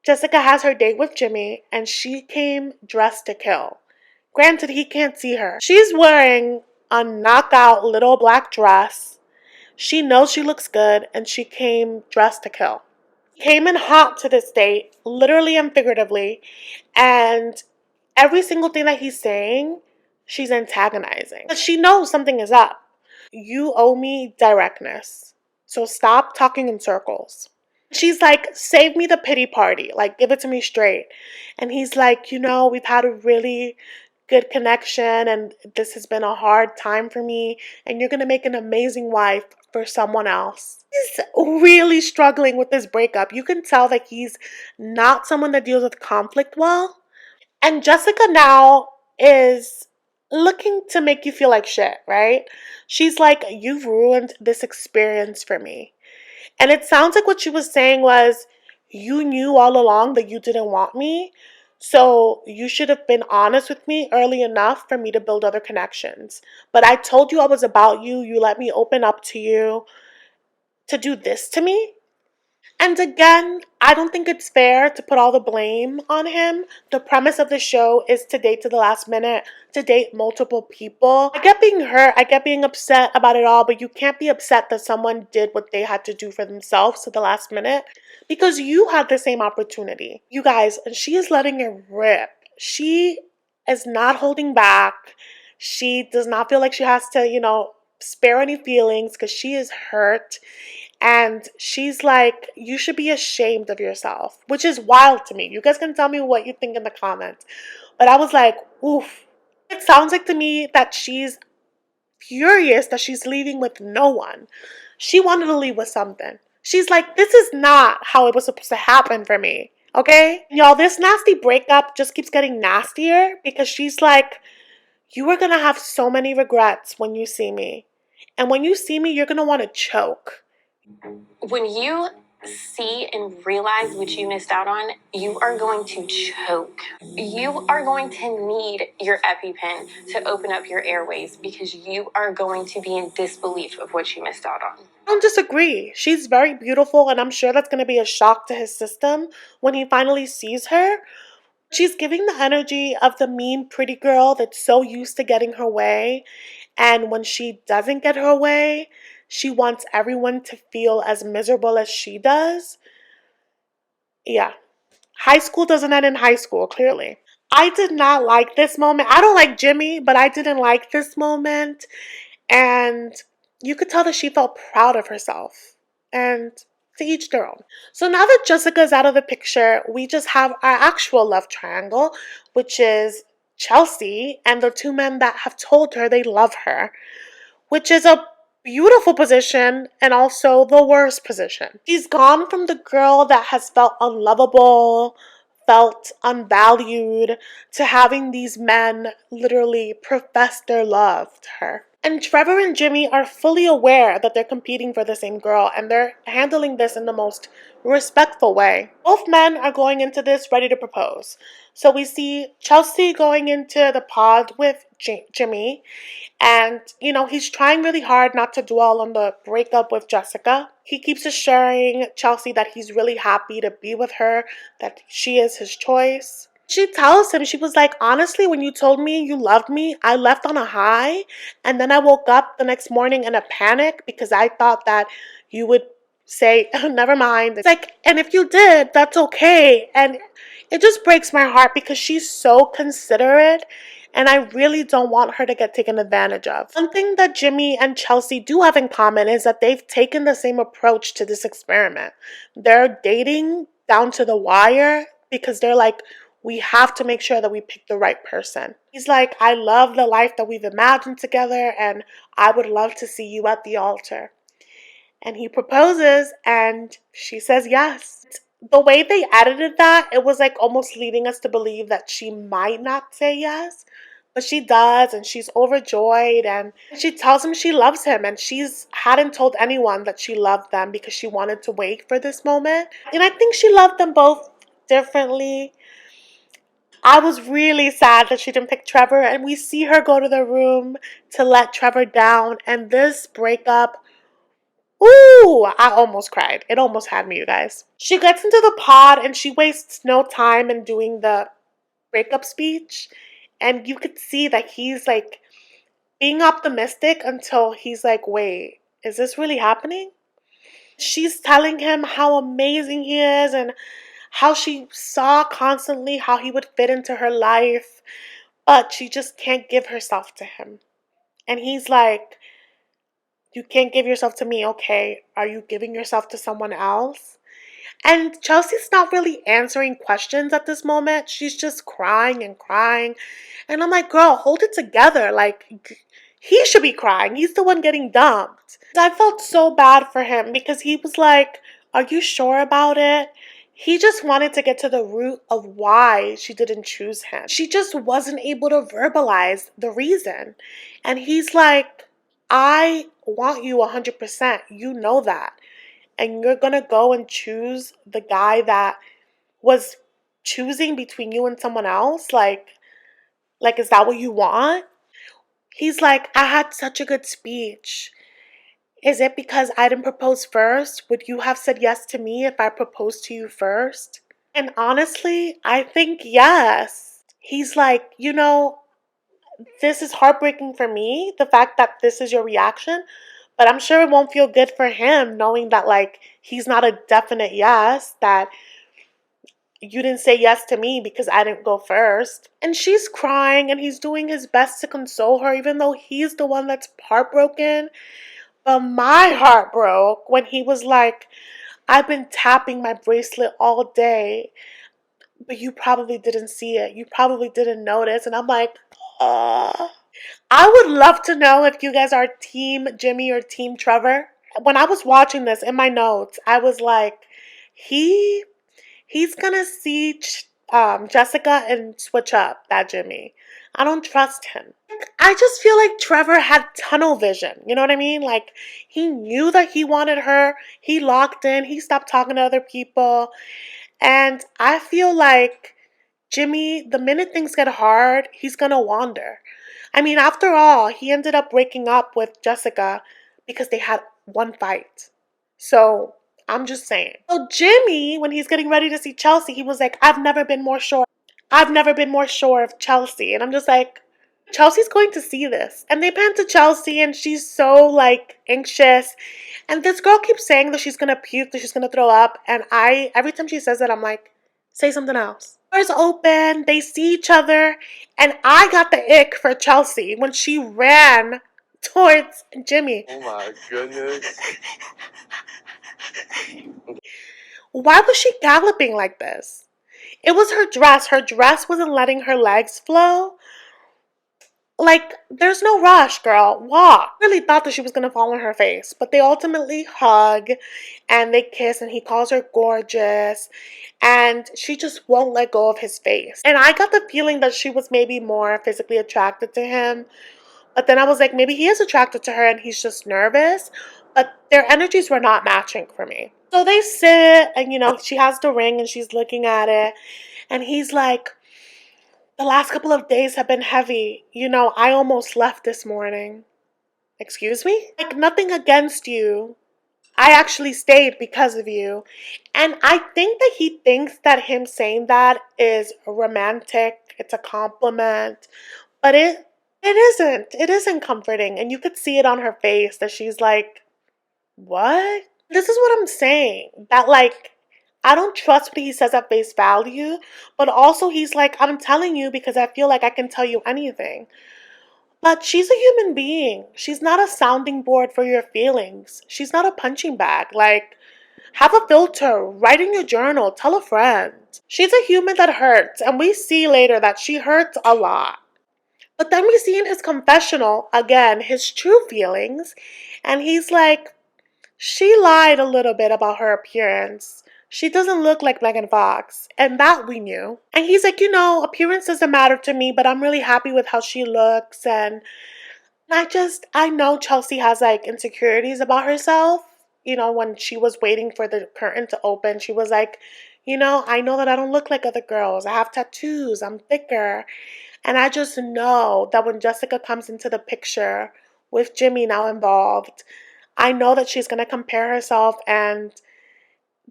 Jessica has her date with Jimmy and she came dressed to kill. Granted, he can't see her. She's wearing a knockout little black dress. She knows she looks good and she came dressed to kill. Came in hot to this date, literally and figuratively, and every single thing that he's saying, she's antagonizing. But she knows something is up. You owe me directness. So stop talking in circles. She's like, save me the pity party. Like, give it to me straight. And he's like, you know, we've had a really good connection and this has been a hard time for me. And you're going to make an amazing wife for someone else. He's really struggling with this breakup. You can tell that he's not someone that deals with conflict well. And Jessica now is looking to make you feel like shit, right? She's like, you've ruined this experience for me. And it sounds like what she was saying was, you knew all along that you didn't want me, So you should have been honest with me early enough for me to build other connections. But I told you I was about you. You let me open up to you to do this to me? And again, I don't think it's fair to put all the blame on him. The premise of the show is to date to the last minute, to date multiple people. I get being hurt, I get being upset about it all, but you can't be upset that someone did what they had to do for themselves to the last minute because you had the same opportunity. You guys, and she is letting it rip. She is not holding back. She does not feel like she has to, spare any feelings because she is hurt. And she's like, you should be ashamed of yourself, which is wild to me. You guys can tell me what you think in the comments. But I was like, oof. It sounds like to me that she's furious that she's leaving with no one. She wanted to leave with something. She's like, this is not how it was supposed to happen for me. Okay? Y'all, this nasty breakup just keeps getting nastier because she's like, you are going to have so many regrets when you see me. And when you see me, you're going to want to choke.
When you see and realize what you missed out on, you are going to choke. You are going to need your EpiPen to open up your airways because you are going to be in disbelief of what you missed out on.
I don't disagree. She's very beautiful, and I'm sure that's going to be a shock to his system when he finally sees her. She's giving the energy of the mean pretty girl that's so used to getting her way, and when she doesn't get her way, she wants everyone to feel as miserable as she does. Yeah. High school doesn't end in high school, clearly. I did not like this moment. I don't like Jimmy, but I didn't like this moment. And you could tell that she felt proud of herself. And to each their own. So now that Jessica's out of the picture, we just have our actual love triangle, which is Chelsea and the two men that have told her they love her, which is a beautiful position and also the worst position. She's gone from the girl that has felt unlovable, felt unvalued, to having these men literally profess their love to her. And Trevor and Jimmy are fully aware that they're competing for the same girl, and they're handling this in the most respectful way. Both men are going into this ready to propose. So we see Chelsea going into the pod with Jimmy, and, he's trying really hard not to dwell on the breakup with Jessica. He keeps assuring Chelsea that he's really happy to be with her, that she is his choice. She tells him, she was like, honestly, when you told me you loved me, I left on a high, and then I woke up the next morning in a panic because I thought that you would say, never mind. It's like, and if you did, that's okay. And it just breaks my heart because she's so considerate, and I really don't want her to get taken advantage of. One thing that Jimmy and Chelsea do have in common is that they've taken the same approach to this experiment. They're dating down to the wire because they're like, we have to make sure that we pick the right person. He's like, I love the life that we've imagined together, and I would love to see you at the altar. And he proposes, and she says yes. The way they edited that, it was like almost leading us to believe that she might not say yes. But she does, and she's overjoyed, and she tells him she loves him, and she's hadn't told anyone that she loved them because she wanted to wait for this moment. And I think she loved them both differently. I was really sad that she didn't pick Trevor, and we see her go to the room to let Trevor down, and this breakup, ooh, I almost cried. It almost had me, you guys. She gets into the pod and she wastes no time in doing the breakup speech, and you could see that he's like being optimistic until he's like, wait, is this really happening? She's telling him how amazing he is and how she saw constantly how he would fit into her life, but she just can't give herself to him. And he's like, you can't give yourself to me, okay? Are you giving yourself to someone else? And Chelsea's not really answering questions at this moment. She's just crying and crying. And I'm like, girl, hold it together. Like, he should be crying. He's the one getting dumped. I felt so bad for him because he was like, are you sure about it? He just wanted to get to the root of why she didn't choose him. She just wasn't able to verbalize the reason. And he's like, I want you 100%. You know that. And you're going to go and choose the guy that was choosing between you and someone else? Like, is that what you want? He's like, I had such a good speech. Is it because I didn't propose first? Would you have said yes to me if I proposed to you first? And honestly, I think yes. He's like, this is heartbreaking for me, the fact that this is your reaction, but I'm sure it won't feel good for him knowing that, like, he's not a definite yes, that you didn't say yes to me because I didn't go first. And she's crying and he's doing his best to console her, even though he's the one that's heartbroken. But my heart broke when he was like, I've been tapping my bracelet all day, but you probably didn't see it. You probably didn't notice. And I'm like, I would love to know if you guys are Team Jimmy or Team Trevor. When I was watching this in my notes, I was like, he's gonna see Jessica and switch up that Jimmy. I don't trust him. I just feel like Trevor had tunnel vision. You know what I mean? Like, he knew that he wanted her. He locked in. He stopped talking to other people. And I feel like Jimmy, the minute things get hard, he's gonna wander. I mean, after all, he ended up breaking up with Jessica because they had one fight. So, I'm just saying. So, Jimmy, when he's getting ready to see Chelsea, he was like, I've never been more sure of Chelsea. And I'm just like, Chelsea's going to see this. And they pan to Chelsea and she's so, like, anxious. And this girl keeps saying that she's gonna puke, that she's gonna throw up. And every time she says it, I'm like, say something else. Doors open, they see each other, and I got the ick for Chelsea when she ran towards Jimmy.
Oh my goodness.
Why was she galloping like this? It was her dress. Her dress wasn't letting her legs flow. Like, there's no rush, girl. Walk. I really thought that she was going to fall on her face, but they ultimately hug and they kiss and he calls her gorgeous and she just won't let go of his face. And I got the feeling that she was maybe more physically attracted to him, but then I was like, maybe he is attracted to her and he's just nervous, but their energies were not matching for me. So they sit and, she has the ring and she's looking at it and he's like, the last couple of days have been heavy. I almost left this morning. Excuse me? Like, nothing against you. I actually stayed because of you. And I think that he thinks that him saying that is romantic. It's a compliment. But it isn't. It isn't comforting. And you could see it on her face that she's like, what? This is what I'm saying. That, like, I don't trust what he says at face value, but also he's like, I'm telling you because I feel like I can tell you anything. But she's a human being. She's not a sounding board for your feelings. She's not a punching bag. Like, have a filter, write in your journal, tell a friend. She's a human that hurts, and we see later that she hurts a lot. But then we see in his confessional, again, his true feelings, and he's like, she lied a little bit about her appearance. She doesn't look like Megan Fox, and that we knew. And he's like, appearance doesn't matter to me, but I'm really happy with how she looks. And I know Chelsea has, like, insecurities about herself. When she was waiting for the curtain to open, she was like, I know that I don't look like other girls. I have tattoos. I'm thicker. And I just know that when Jessica comes into the picture with Jimmy now involved, I know that she's going to compare herself, and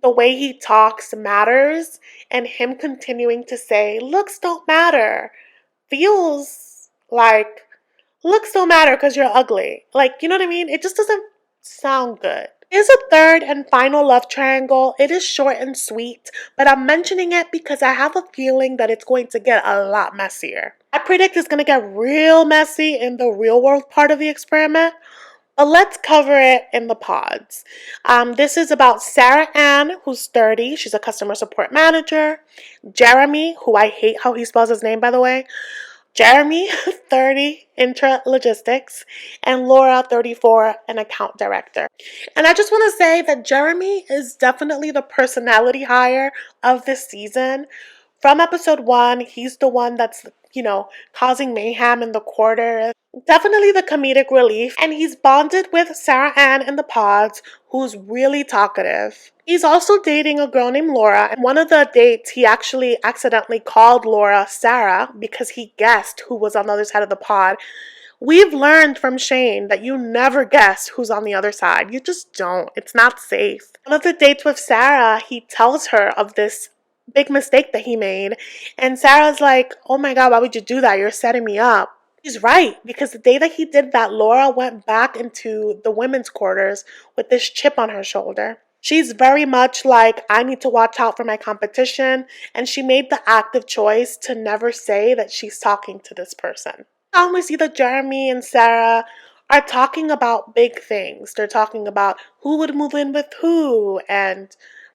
the way he talks matters, and him continuing to say, looks don't matter, feels like looks don't matter because you're ugly. Like, you know what I mean? It just doesn't sound good. Here's a third and final love triangle. It is short and sweet, but I'm mentioning it because I have a feeling that it's going to get a lot messier. I predict it's going to get real messy in the real world part of the experiment. But let's cover it in the pods. This is about Sarah Ann, who's 30. She's a customer support manager. Jeremy, who I hate how he spells his name, by the way. Jeremy, 30, intralogistics. And Laura, 34, an account director. And I just want to say that Jeremy is definitely the personality hire of this season. From episode 1, he's the one that's causing mayhem in the quarter. Definitely the comedic relief, and he's bonded with Sarah Ann in the pods, who's really talkative. He's also dating a girl named Laura, and one of the dates he actually accidentally called Laura Sarah because he guessed who was on the other side of the pod. We've learned from Shane that you never guess who's on the other side. You just don't. It's not safe. One of the dates with Sarah, he tells her of this big mistake that he made, and Sarah's like, oh my god, why would you do that? You're setting me up. He's right, because the day that he did that, Laura went back into the women's quarters with this chip on her shoulder. She's very much like, I need to watch out for my competition, and she made the active choice to never say that she's talking to this person. We see that Jeremy and Sarah are talking about big things. They're talking about who would move in with who, and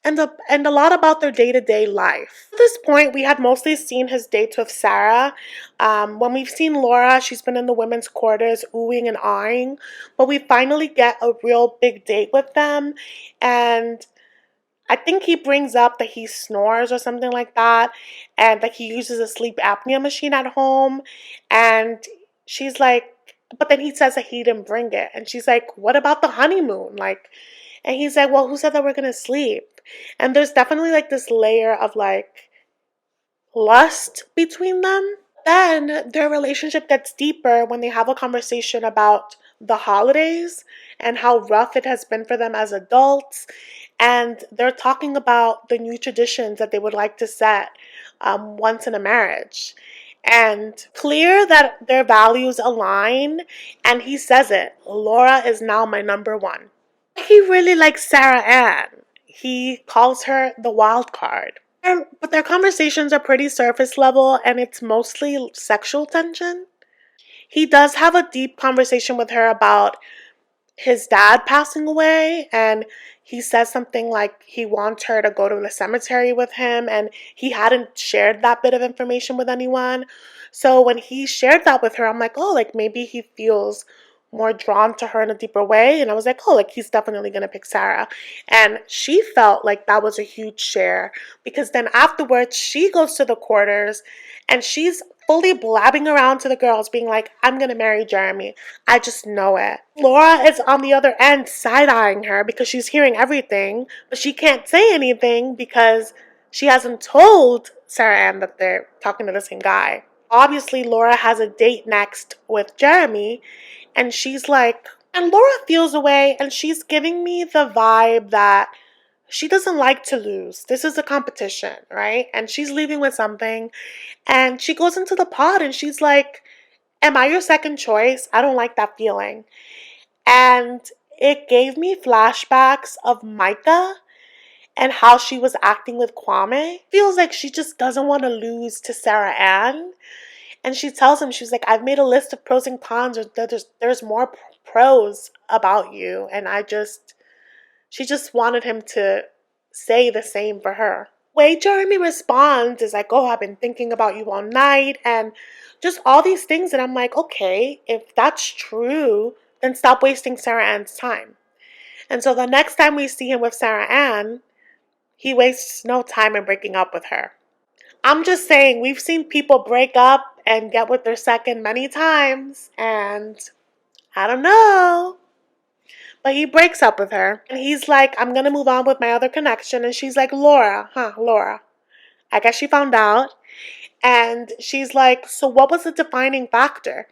a lot about their day-to-day life. At this point, we had mostly seen his dates with Sarah. When we've seen Laura, she's been in the women's quarters oohing and ahhing, but we finally get a real big date with them, and I think he brings up that he snores or something like that, and that he uses a sleep apnea machine at home, and she's like, but then he says that he didn't bring it, and she's like, what about the honeymoon? And he's like, well, who said that we're gonna sleep? And there's definitely this layer of lust between them. Then their relationship gets deeper when they have a conversation about the holidays and how rough it has been for them as adults. And they're talking about the new traditions that they would like to set once in a marriage. And clear that their values align. And he says it, Laura is now my number one. He really likes Sarah Ann. He calls her the wild card. But their conversations are pretty surface level, and it's mostly sexual tension. He does have a deep conversation with her about his dad passing away, and he says something like he wants her to go to the cemetery with him, and he hadn't shared that bit of information with anyone. So when he shared that with her, I'm like, oh, maybe he feels more drawn to her in a deeper way. And I was like, oh, he's definitely gonna pick Sarah. And she felt like that was a huge share, because then afterwards she goes to the quarters and she's fully blabbing around to the girls being like, I'm gonna marry Jeremy. I just know it. Laura is on the other end side-eyeing her because she's hearing everything, but she can't say anything because she hasn't told Sarah Ann that they're talking to the same guy. Obviously, Laura has a date next with Jeremy, and she's like, and Laura feels away, and she's giving me the vibe that she doesn't like to lose. This is a competition, right? And she's leaving with something, and she goes into the pod and she's like, am I your second choice? I don't like that feeling. And it gave me flashbacks of Micah and how she was acting with Kwame. Feels like she just doesn't want to lose to Sarah Ann. And she tells him, she's like, I've made a list of pros and cons. There's more pros about you. And she just wanted him to say the same for her. The way Jeremy responds is like, oh, I've been thinking about you all night, and just all these things. And I'm like, okay, if that's true, then stop wasting Sarah Ann's time. And so the next time we see him with Sarah Ann, he wastes no time in breaking up with her. I'm just saying, we've seen people break up and get with their second many times, and I don't know. But he breaks up with her, and he's like, I'm gonna move on with my other connection. And she's like, Laura. I guess she found out. And she's like, so what was the defining factor?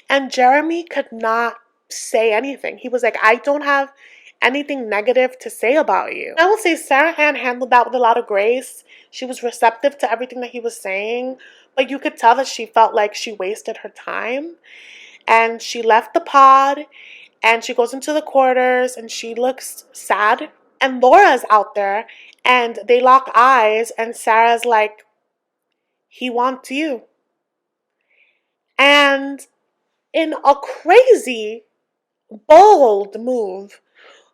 And Jeremy could not say anything. He was like, I don't have anything negative to say about you. I will say Sarah Ann handled that with a lot of grace. She was receptive to everything that he was saying, but you could tell that she felt like she wasted her time. And she left the pod, and she goes into the quarters, and she looks sad. And Laura's out there, and they lock eyes, and Sarah's like, he wants you. And in a crazy, bold move,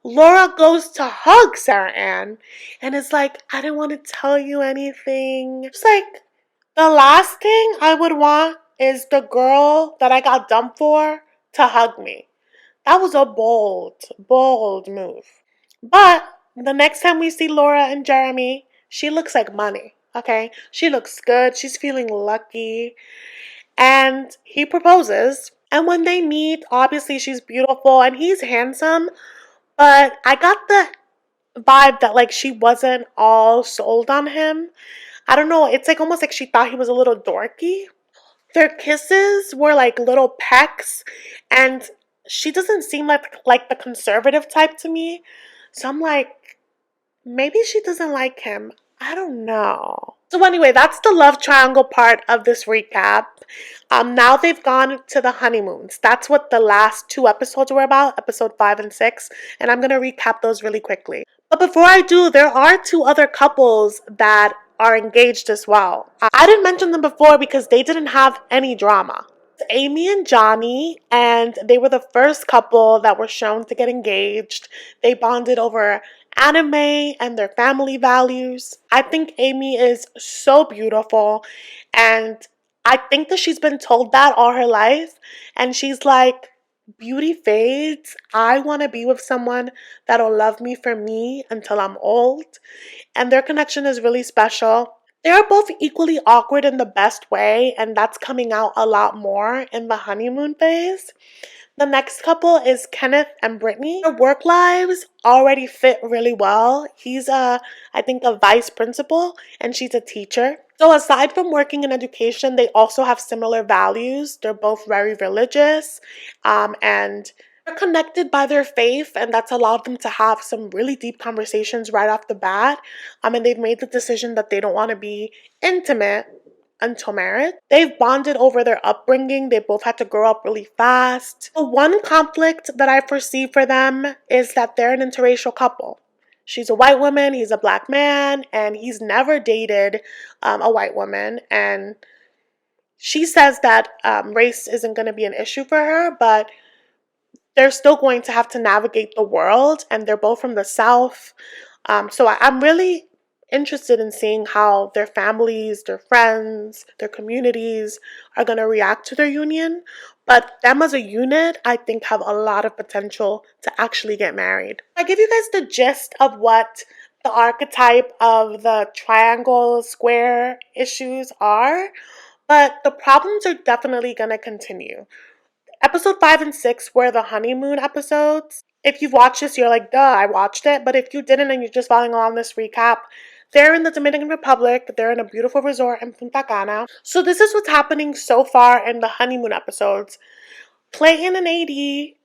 Laura goes to hug Sarah Ann, and is like, I didn't want to tell you anything. It's like, the last thing I would want is the girl that I got dumped for to hug me. That was a bold move. But the next time we see Laura and Jeremy, she looks like money, okay? She looks good. She's feeling lucky. and he proposes. And when they meet, obviously she's beautiful and he's handsome, but I got the vibe that like she wasn't all sold on him. I don't know, it's like almost like she thought he was a little dorky. Their kisses were like little pecks, and she doesn't seem like the conservative type to me. So I'm like, maybe she doesn't like him. I don't know. So anyway, that's the love triangle part of this recap. Now they've gone to the honeymoons. That's what the last 2 episodes were about, episode 5 and 6, and I'm gonna recap those really quickly. But before I do, there are 2 other couples that are engaged as well. I didn't mention them before because they didn't have any drama. It's Amy and Johnny, and they were the first couple that were shown to get engaged. They bonded over anime and their family values. I think Amy is so beautiful, and I think that she's been told that all her life, and she's like, beauty fades. I want to be with someone that'll love me for me until I'm old. And their connection is really special. They're both equally awkward in the best way, and that's coming out a lot more in the honeymoon phase. The next couple is Kenneth and Brittany. Their work lives already fit really well. He's I think a vice principal, and she's a teacher. So aside from working in education, they also have similar values. They're both very religious, and they're connected by their faith, and that's allowed them to have some really deep conversations right off the bat. And they've made the decision that they don't want to be intimate until marriage. They've bonded over their upbringing. They both had to grow up really fast. The one conflict that I foresee for them is that they're an interracial couple. She's a white woman, he's a black man, and he's never dated a white woman. And she says that race isn't going to be an issue for her, but they're still going to have to navigate the world, and they're both from the South. So I'm really interested in seeing how their families, their friends, their communities are going to react to their union. But them as a unit, I think, have a lot of potential to actually get married. I give you guys the gist of what the archetype of the triangle square issues are, but the problems are definitely going to continue. Episode 5 and 6 were the honeymoon episodes. If you've watched this, you're like, duh, I watched it. But if you didn't and you're just following along this recap, they're in the Dominican Republic. They're in a beautiful resort in Punta Cana. So this is what's happening so far in the honeymoon episodes. Clayton and AD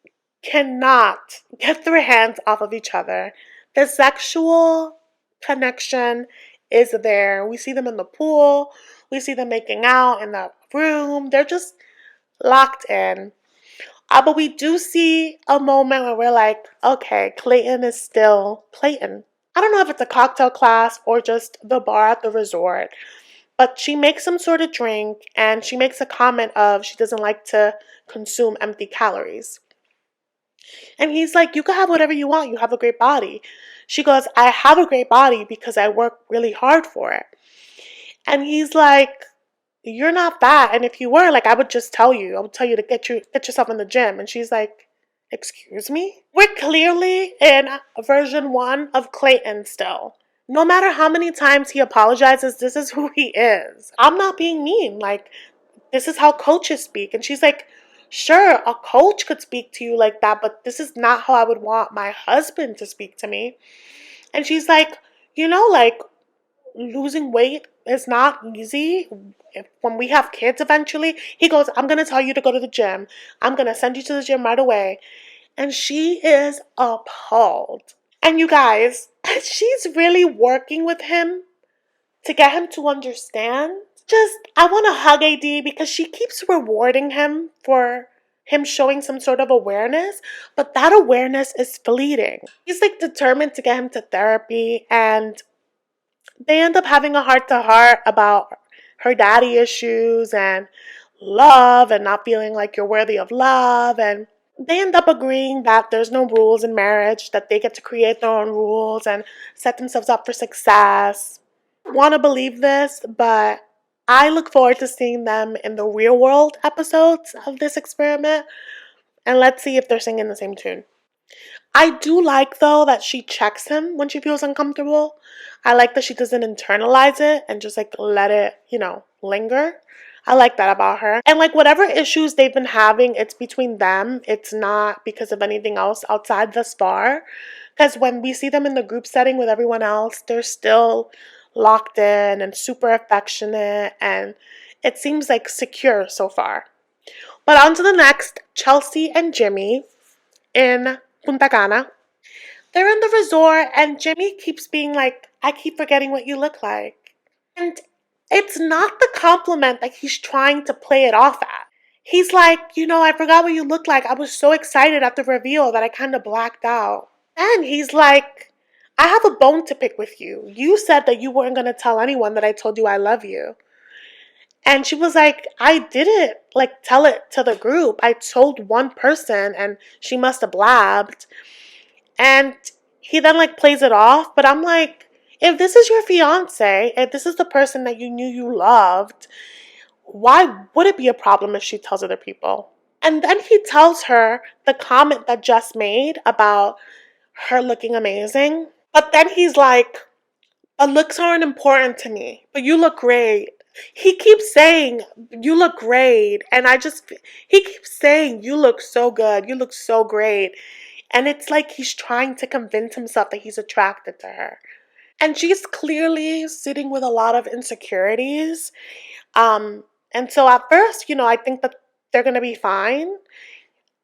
cannot get their hands off of each other. The sexual connection is there. We see them in the pool. We see them making out in the room. They're just locked in. But we do see a moment where we're like, okay, Clayton is still Clayton. I don't know if it's a cocktail class or just the bar at the resort, but she makes some sort of drink and she makes a comment of she doesn't like to consume empty calories. And he's like, you can have whatever you want. You have a great body. She goes, I have a great body because I work really hard for it. And he's like, you're not fat, and if you were, like, I would just tell you. I would tell you to get yourself in the gym. And she's like, excuse me? We're clearly in version 1 of Clayton still. No matter how many times he apologizes, this is who he is. I'm not being mean. Like, this is how coaches speak. And she's like, sure, a coach could speak to you like that, but this is not how I would want my husband to speak to me. And she's like, like, losing weight is not easy. When we have kids eventually, he goes, I'm going to tell you to go to the gym. I'm going to send you to the gym right away. And she is appalled. And you guys, she's really working with him to get him to understand. I want to hug AD because she keeps rewarding him for him showing some sort of awareness, but that awareness is fleeting. He's like determined to get him to therapy, and they end up having a heart-to-heart about her daddy issues and love and not feeling like you're worthy of love. And they end up agreeing that there's no rules in marriage, that they get to create their own rules and set themselves up for success. I want to believe this, but I look forward to seeing them in the real world episodes of this experiment. And let's see if they're singing the same tune. I do like, though, that she checks him when she feels uncomfortable. I like that she doesn't internalize it and just, like, let it, linger. I like that about her. And like whatever issues they've been having, it's between them. It's not because of anything else outside thus far. Because when we see them in the group setting with everyone else, they're still locked in and super affectionate, and it seems like secure so far. But on to the next, Chelsea and Jimmy in Punta Cana. They're in the resort, and Jimmy keeps being like, I keep forgetting what you look like. And it's not the compliment that he's trying to play it off at. He's like, I forgot what you look like. I was so excited at the reveal that I kind of blacked out. And he's like, I have a bone to pick with you. You said that you weren't going to tell anyone that I told you I love you. And she was like, I didn't tell it to the group. I told one person and she must have blabbed. And he then plays it off. But I'm like, if this is your fiance, if this is the person that you knew you loved, why would it be a problem if she tells other people? And then he tells her the comment that Jess made about her looking amazing. But then he's like, but looks aren't important to me. But you look great. He keeps saying, you look great. And he keeps saying, you look so good. You look so great. And it's like he's trying to convince himself that he's attracted to her. And she's clearly sitting with a lot of insecurities. And so at first, I think that they're going to be fine.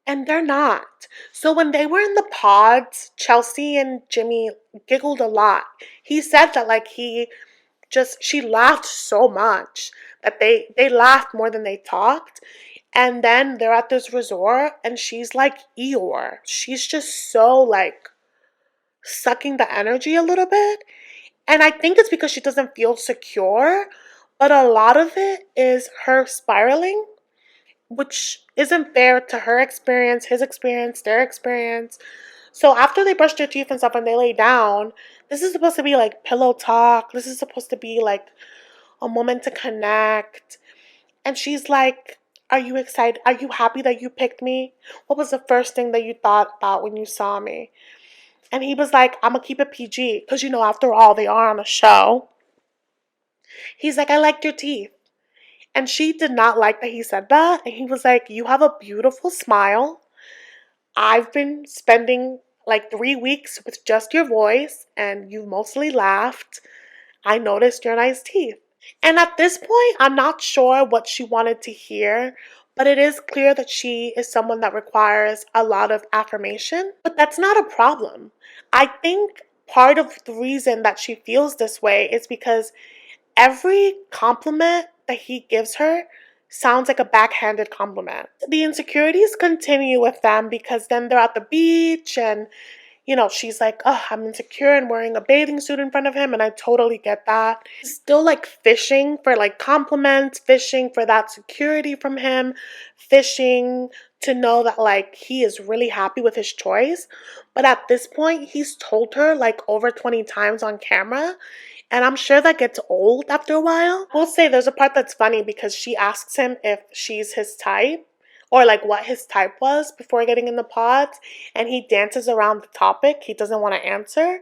And they're not. So when they were in the pods, Chelsea and Jimmy giggled a lot. He said that she laughed so much that they laughed more than they talked. And then they're at this resort and she's like Eeyore. She's just so sucking the energy a little bit. And I think it's because she doesn't feel secure, but a lot of it is her spiraling, which isn't fair to her experience, his experience, their experience. So after they brush their teeth and stuff and they lay down, this is supposed to be pillow talk. This is supposed to be a moment to connect. And she's like, are you excited? Are you happy that you picked me? What was the first thing that you thought about when you saw me? And he was like, I'm going to keep it PG. Because, after all, they are on a show. He's like, I liked your teeth. And she did not like that he said that. And he was like, you have a beautiful smile. I've been spending 3 weeks with just your voice. And you've mostly laughed. I noticed your nice teeth. And at this point, I'm not sure what she wanted to hear, but it is clear that she is someone that requires a lot of affirmation. But that's not a problem. I think part of the reason that she feels this way is because every compliment that he gives her sounds like a backhanded compliment. The insecurities continue with them because then they're at the beach and she's like, oh, I'm insecure and wearing a bathing suit in front of him, and I totally get that. She's still fishing for compliments, fishing for that security from him, fishing to know that he is really happy with his choice. But at this point, he's told her over 20 times on camera, and I'm sure that gets old after a while. I will say there's a part that's funny because she asks him if she's his type, or what his type was before getting in the pods, and he dances around the topic. He doesn't want to answer,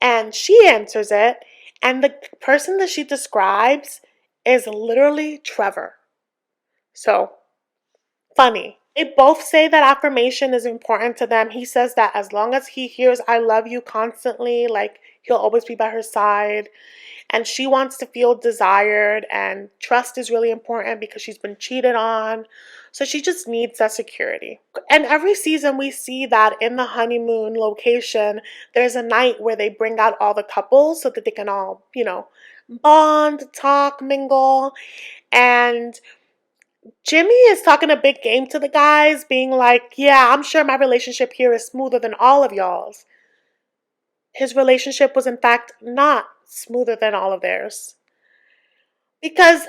and she answers it, and the person that she describes is literally Trevor. So, funny. They both say that affirmation is important to them. He says that as long as he hears I love you constantly, he'll always be by her side. And she wants to feel desired, and trust is really important because she's been cheated on. So she just needs that security. And every season we see that in the honeymoon location, there's a night where they bring out all the couples so that they can all, bond, talk, mingle. And Jimmy is talking a big game to the guys, being like, yeah, I'm sure my relationship here is smoother than all of y'all's. His relationship was in fact not smoother than all of theirs. Because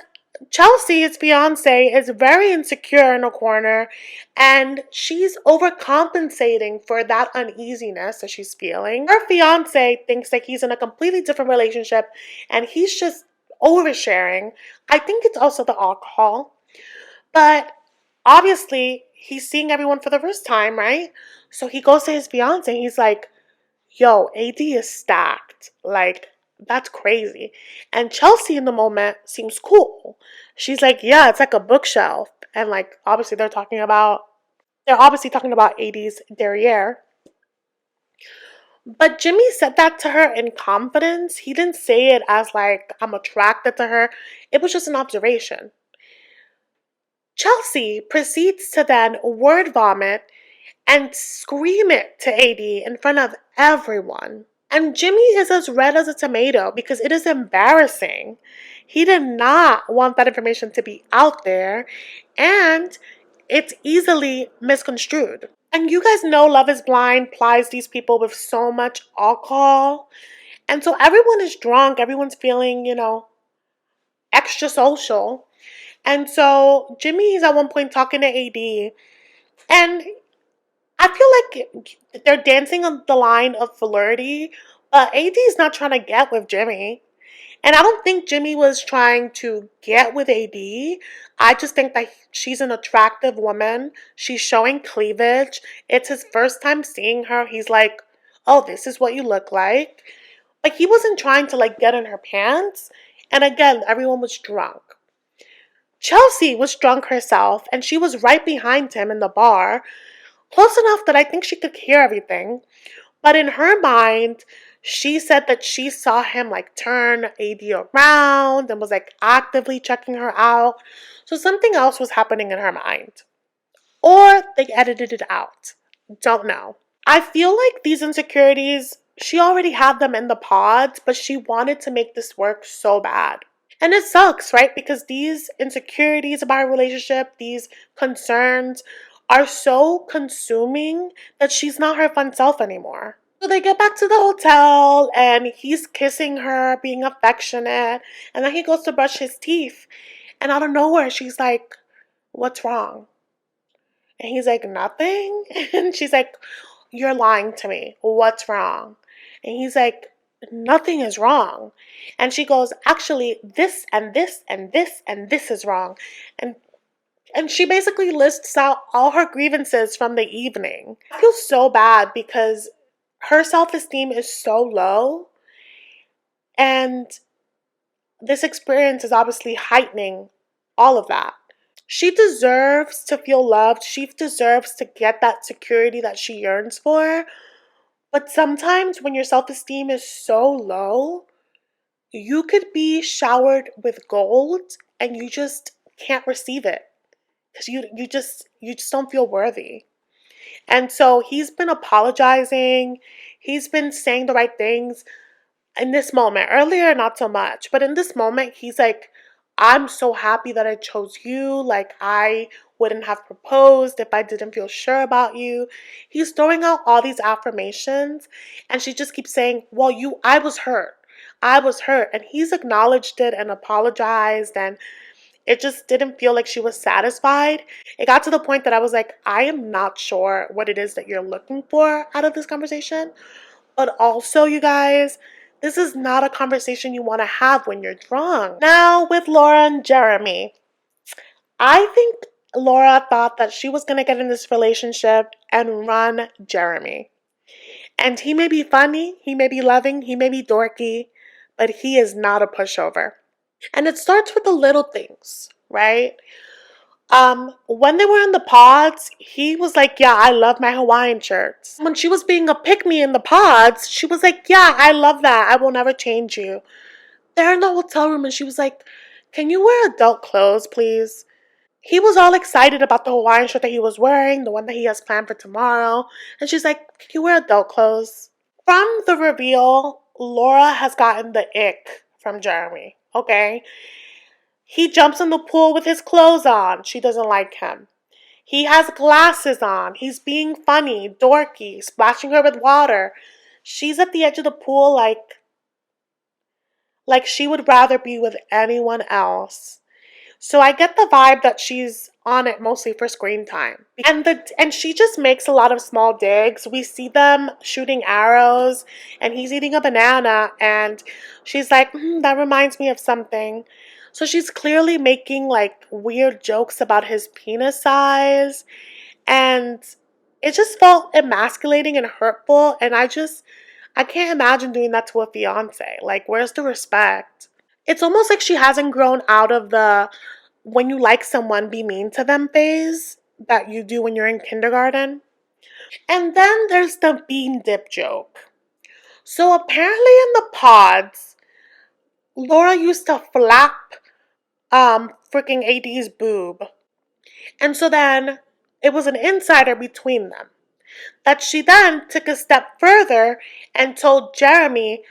Chelsea, his fiance, is very insecure in a corner, and she's overcompensating for that uneasiness that she's feeling. Her fiance thinks that he's in a completely different relationship and he's just oversharing. I think it's also the alcohol. But obviously, he's seeing everyone for the first time, right? So he goes to his fiance and he's like, yo, AD is stacked. That's crazy. And Chelsea in the moment seems cool. She's like, yeah, it's like a bookshelf. And like obviously they're obviously talking about 80s derriere. But Jimmy said that to her in confidence. He didn't say it as like, I'm attracted to her. It was just an observation. Chelsea proceeds to then word vomit and scream it to AD in front of everyone. And Jimmy is as red as a tomato because it is embarrassing. He did not want that information to be out there, and it's easily misconstrued. And you guys know Love is Blind plies these people with so much alcohol. And so everyone is drunk, everyone's feeling, extra social. And so Jimmy is at one point talking to AD, and I feel like they're dancing on the line of flirty, but AD is not trying to get with Jimmy. And I don't think Jimmy was trying to get with AD. I just think that she's an attractive woman. She's showing cleavage. It's his first time seeing her. He's like, oh, this is what you look like. Like, he wasn't trying to, like, get in her pants. And again, everyone was drunk. Chelsea was drunk herself, and she was right behind him in the bar, close enough that I think she could hear everything. But in her mind, she said that she saw him like turn AD around and was like actively checking her out. So something else was happening in her mind. Or they edited it out. Don't know. I feel like these insecurities, she already had them in the pods, but she wanted to make this work so bad. And it sucks, right? Because these insecurities about her relationship, these concerns, are so consuming that she's not her fun self anymore. So they get back to the hotel and he's kissing her, being affectionate, and then he goes to brush his teeth. And out of nowhere, she's like, what's wrong? And he's like, nothing. And she's like, you're lying to me. What's wrong? And he's like, nothing is wrong. And she goes, actually, this and this and this and this is wrong. And she basically lists out all her grievances from the evening. I feel so bad because her self-esteem is so low, and this experience is obviously heightening all of that. She deserves to feel loved. She deserves to get that security that she yearns for. But sometimes when your self-esteem is so low, you could be showered with gold and you just can't receive it because you just don't feel worthy. And so he's been apologizing. He's been saying the right things in this moment. Earlier, not so much. But in this moment, he's like, I'm so happy that I chose you. Like, I wouldn't have proposed if I didn't feel sure about you. He's throwing out all these affirmations. And she just keeps saying, well, I was hurt. I was hurt. And he's acknowledged it and apologized. And it just didn't feel like she was satisfied. It got to the point that I was like, I am not sure what it is that you're looking for out of this conversation. But also, you guys, this is not a conversation you want to have when you're drunk. Now, with Laura and Jeremy, I think Laura thought that she was going to get in this relationship and run Jeremy. And he may be funny, he may be loving, he may be dorky, but he is not a pushover. And it starts with the little things, right? When they were in the pods, he was like, yeah, I love my Hawaiian shirts. When she was being a pick-me in the pods, she was like, yeah, I love that. I will never change you. They're in the hotel room and she was like, can you wear adult clothes, please? He was all excited about the Hawaiian shirt that he was wearing, the one that he has planned for tomorrow. And she's like, can you wear adult clothes? From the reveal, Laura has gotten the ick from Jeremy, okay? He jumps in the pool with his clothes on. She doesn't like him. He has glasses on. He's being funny, dorky, splashing her with water. She's at the edge of the pool like she would rather be with anyone else. So I get the vibe that she's on it mostly for screen time. And she just makes a lot of small digs. We see them shooting arrows and he's eating a banana and she's like, that reminds me of something. So she's clearly making like weird jokes about his penis size, and it just felt emasculating and hurtful, and I I can't imagine doing that to a fiance. Like, where's the respect? It's almost like she hasn't grown out of the when you like someone, be mean to them phase that you do when you're in kindergarten. And then there's the bean dip joke. So apparently in the pods, Laura used to flap freaking AD's boob. And so then it was an insider between them that she then took a step further and told Jeremy,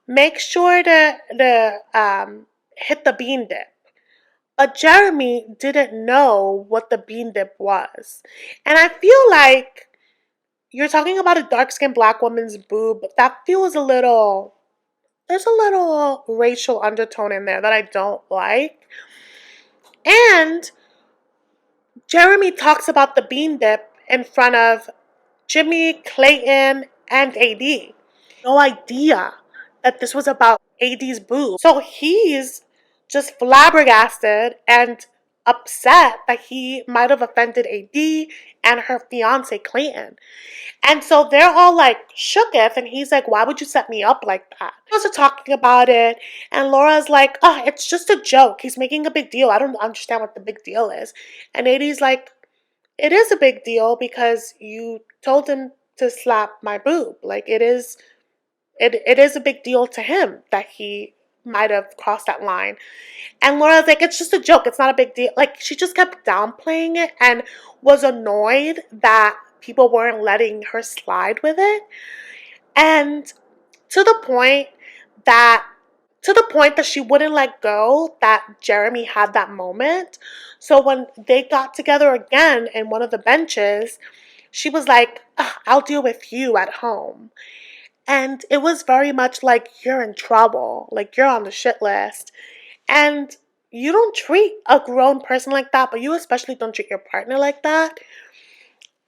make sure to hit the bean dip. But Jeremy didn't know what the bean dip was. And I feel like you're talking about a dark-skinned black woman's boob. That feels a little, there's a little racial undertone in there that I don't like. And Jeremy talks about the bean dip in front of Jimmy, Clayton, and AD. No idea that this was about AD's boob. So he's just flabbergasted and upset that he might have offended AD and her fiance Clayton. And so they're all like shooketh, and he's like, why would you set me up like that? Girls are talking about it, and Laura's like, oh, it's just a joke. He's making a big deal. I don't understand what the big deal is. And AD's like, it is a big deal because you told him to slap my boob. Like, it is a big deal to him that he might have crossed that line. And Laura's like, it's just a joke. It's not a big deal. Like, she just kept downplaying it and was annoyed that people weren't letting her slide with it. And to the point that she wouldn't let go that Jeremy had that moment. So when they got together again in one of the benches, she was like, I'll deal with you at home. And it was very much like, you're in trouble. Like, you're on the shit list. And you don't treat a grown person like that, but you especially don't treat your partner like that.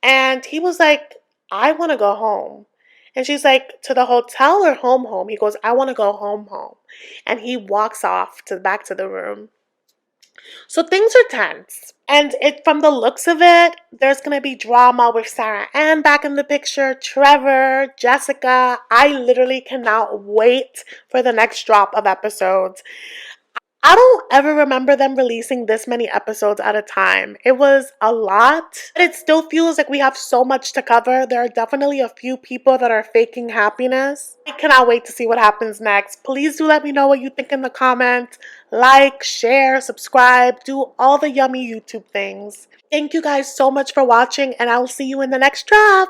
And he was like, I want to go home. And she's like, to the hotel or home? He goes, I want to go home. And he walks off back to the room. So things are tense. And from the looks of it, there's going to be drama with Sarah Ann back in the picture, Trevor, Jessica. I literally cannot wait for the next drop of episodes. I don't ever remember them releasing this many episodes at a time. It was a lot, but it still feels like we have so much to cover. There are definitely a few people that are faking happiness. I cannot wait to see what happens next. Please do let me know what you think in the comments. Like, share, subscribe, do all the yummy YouTube things. Thank you guys so much for watching, and I will see you in the next drop.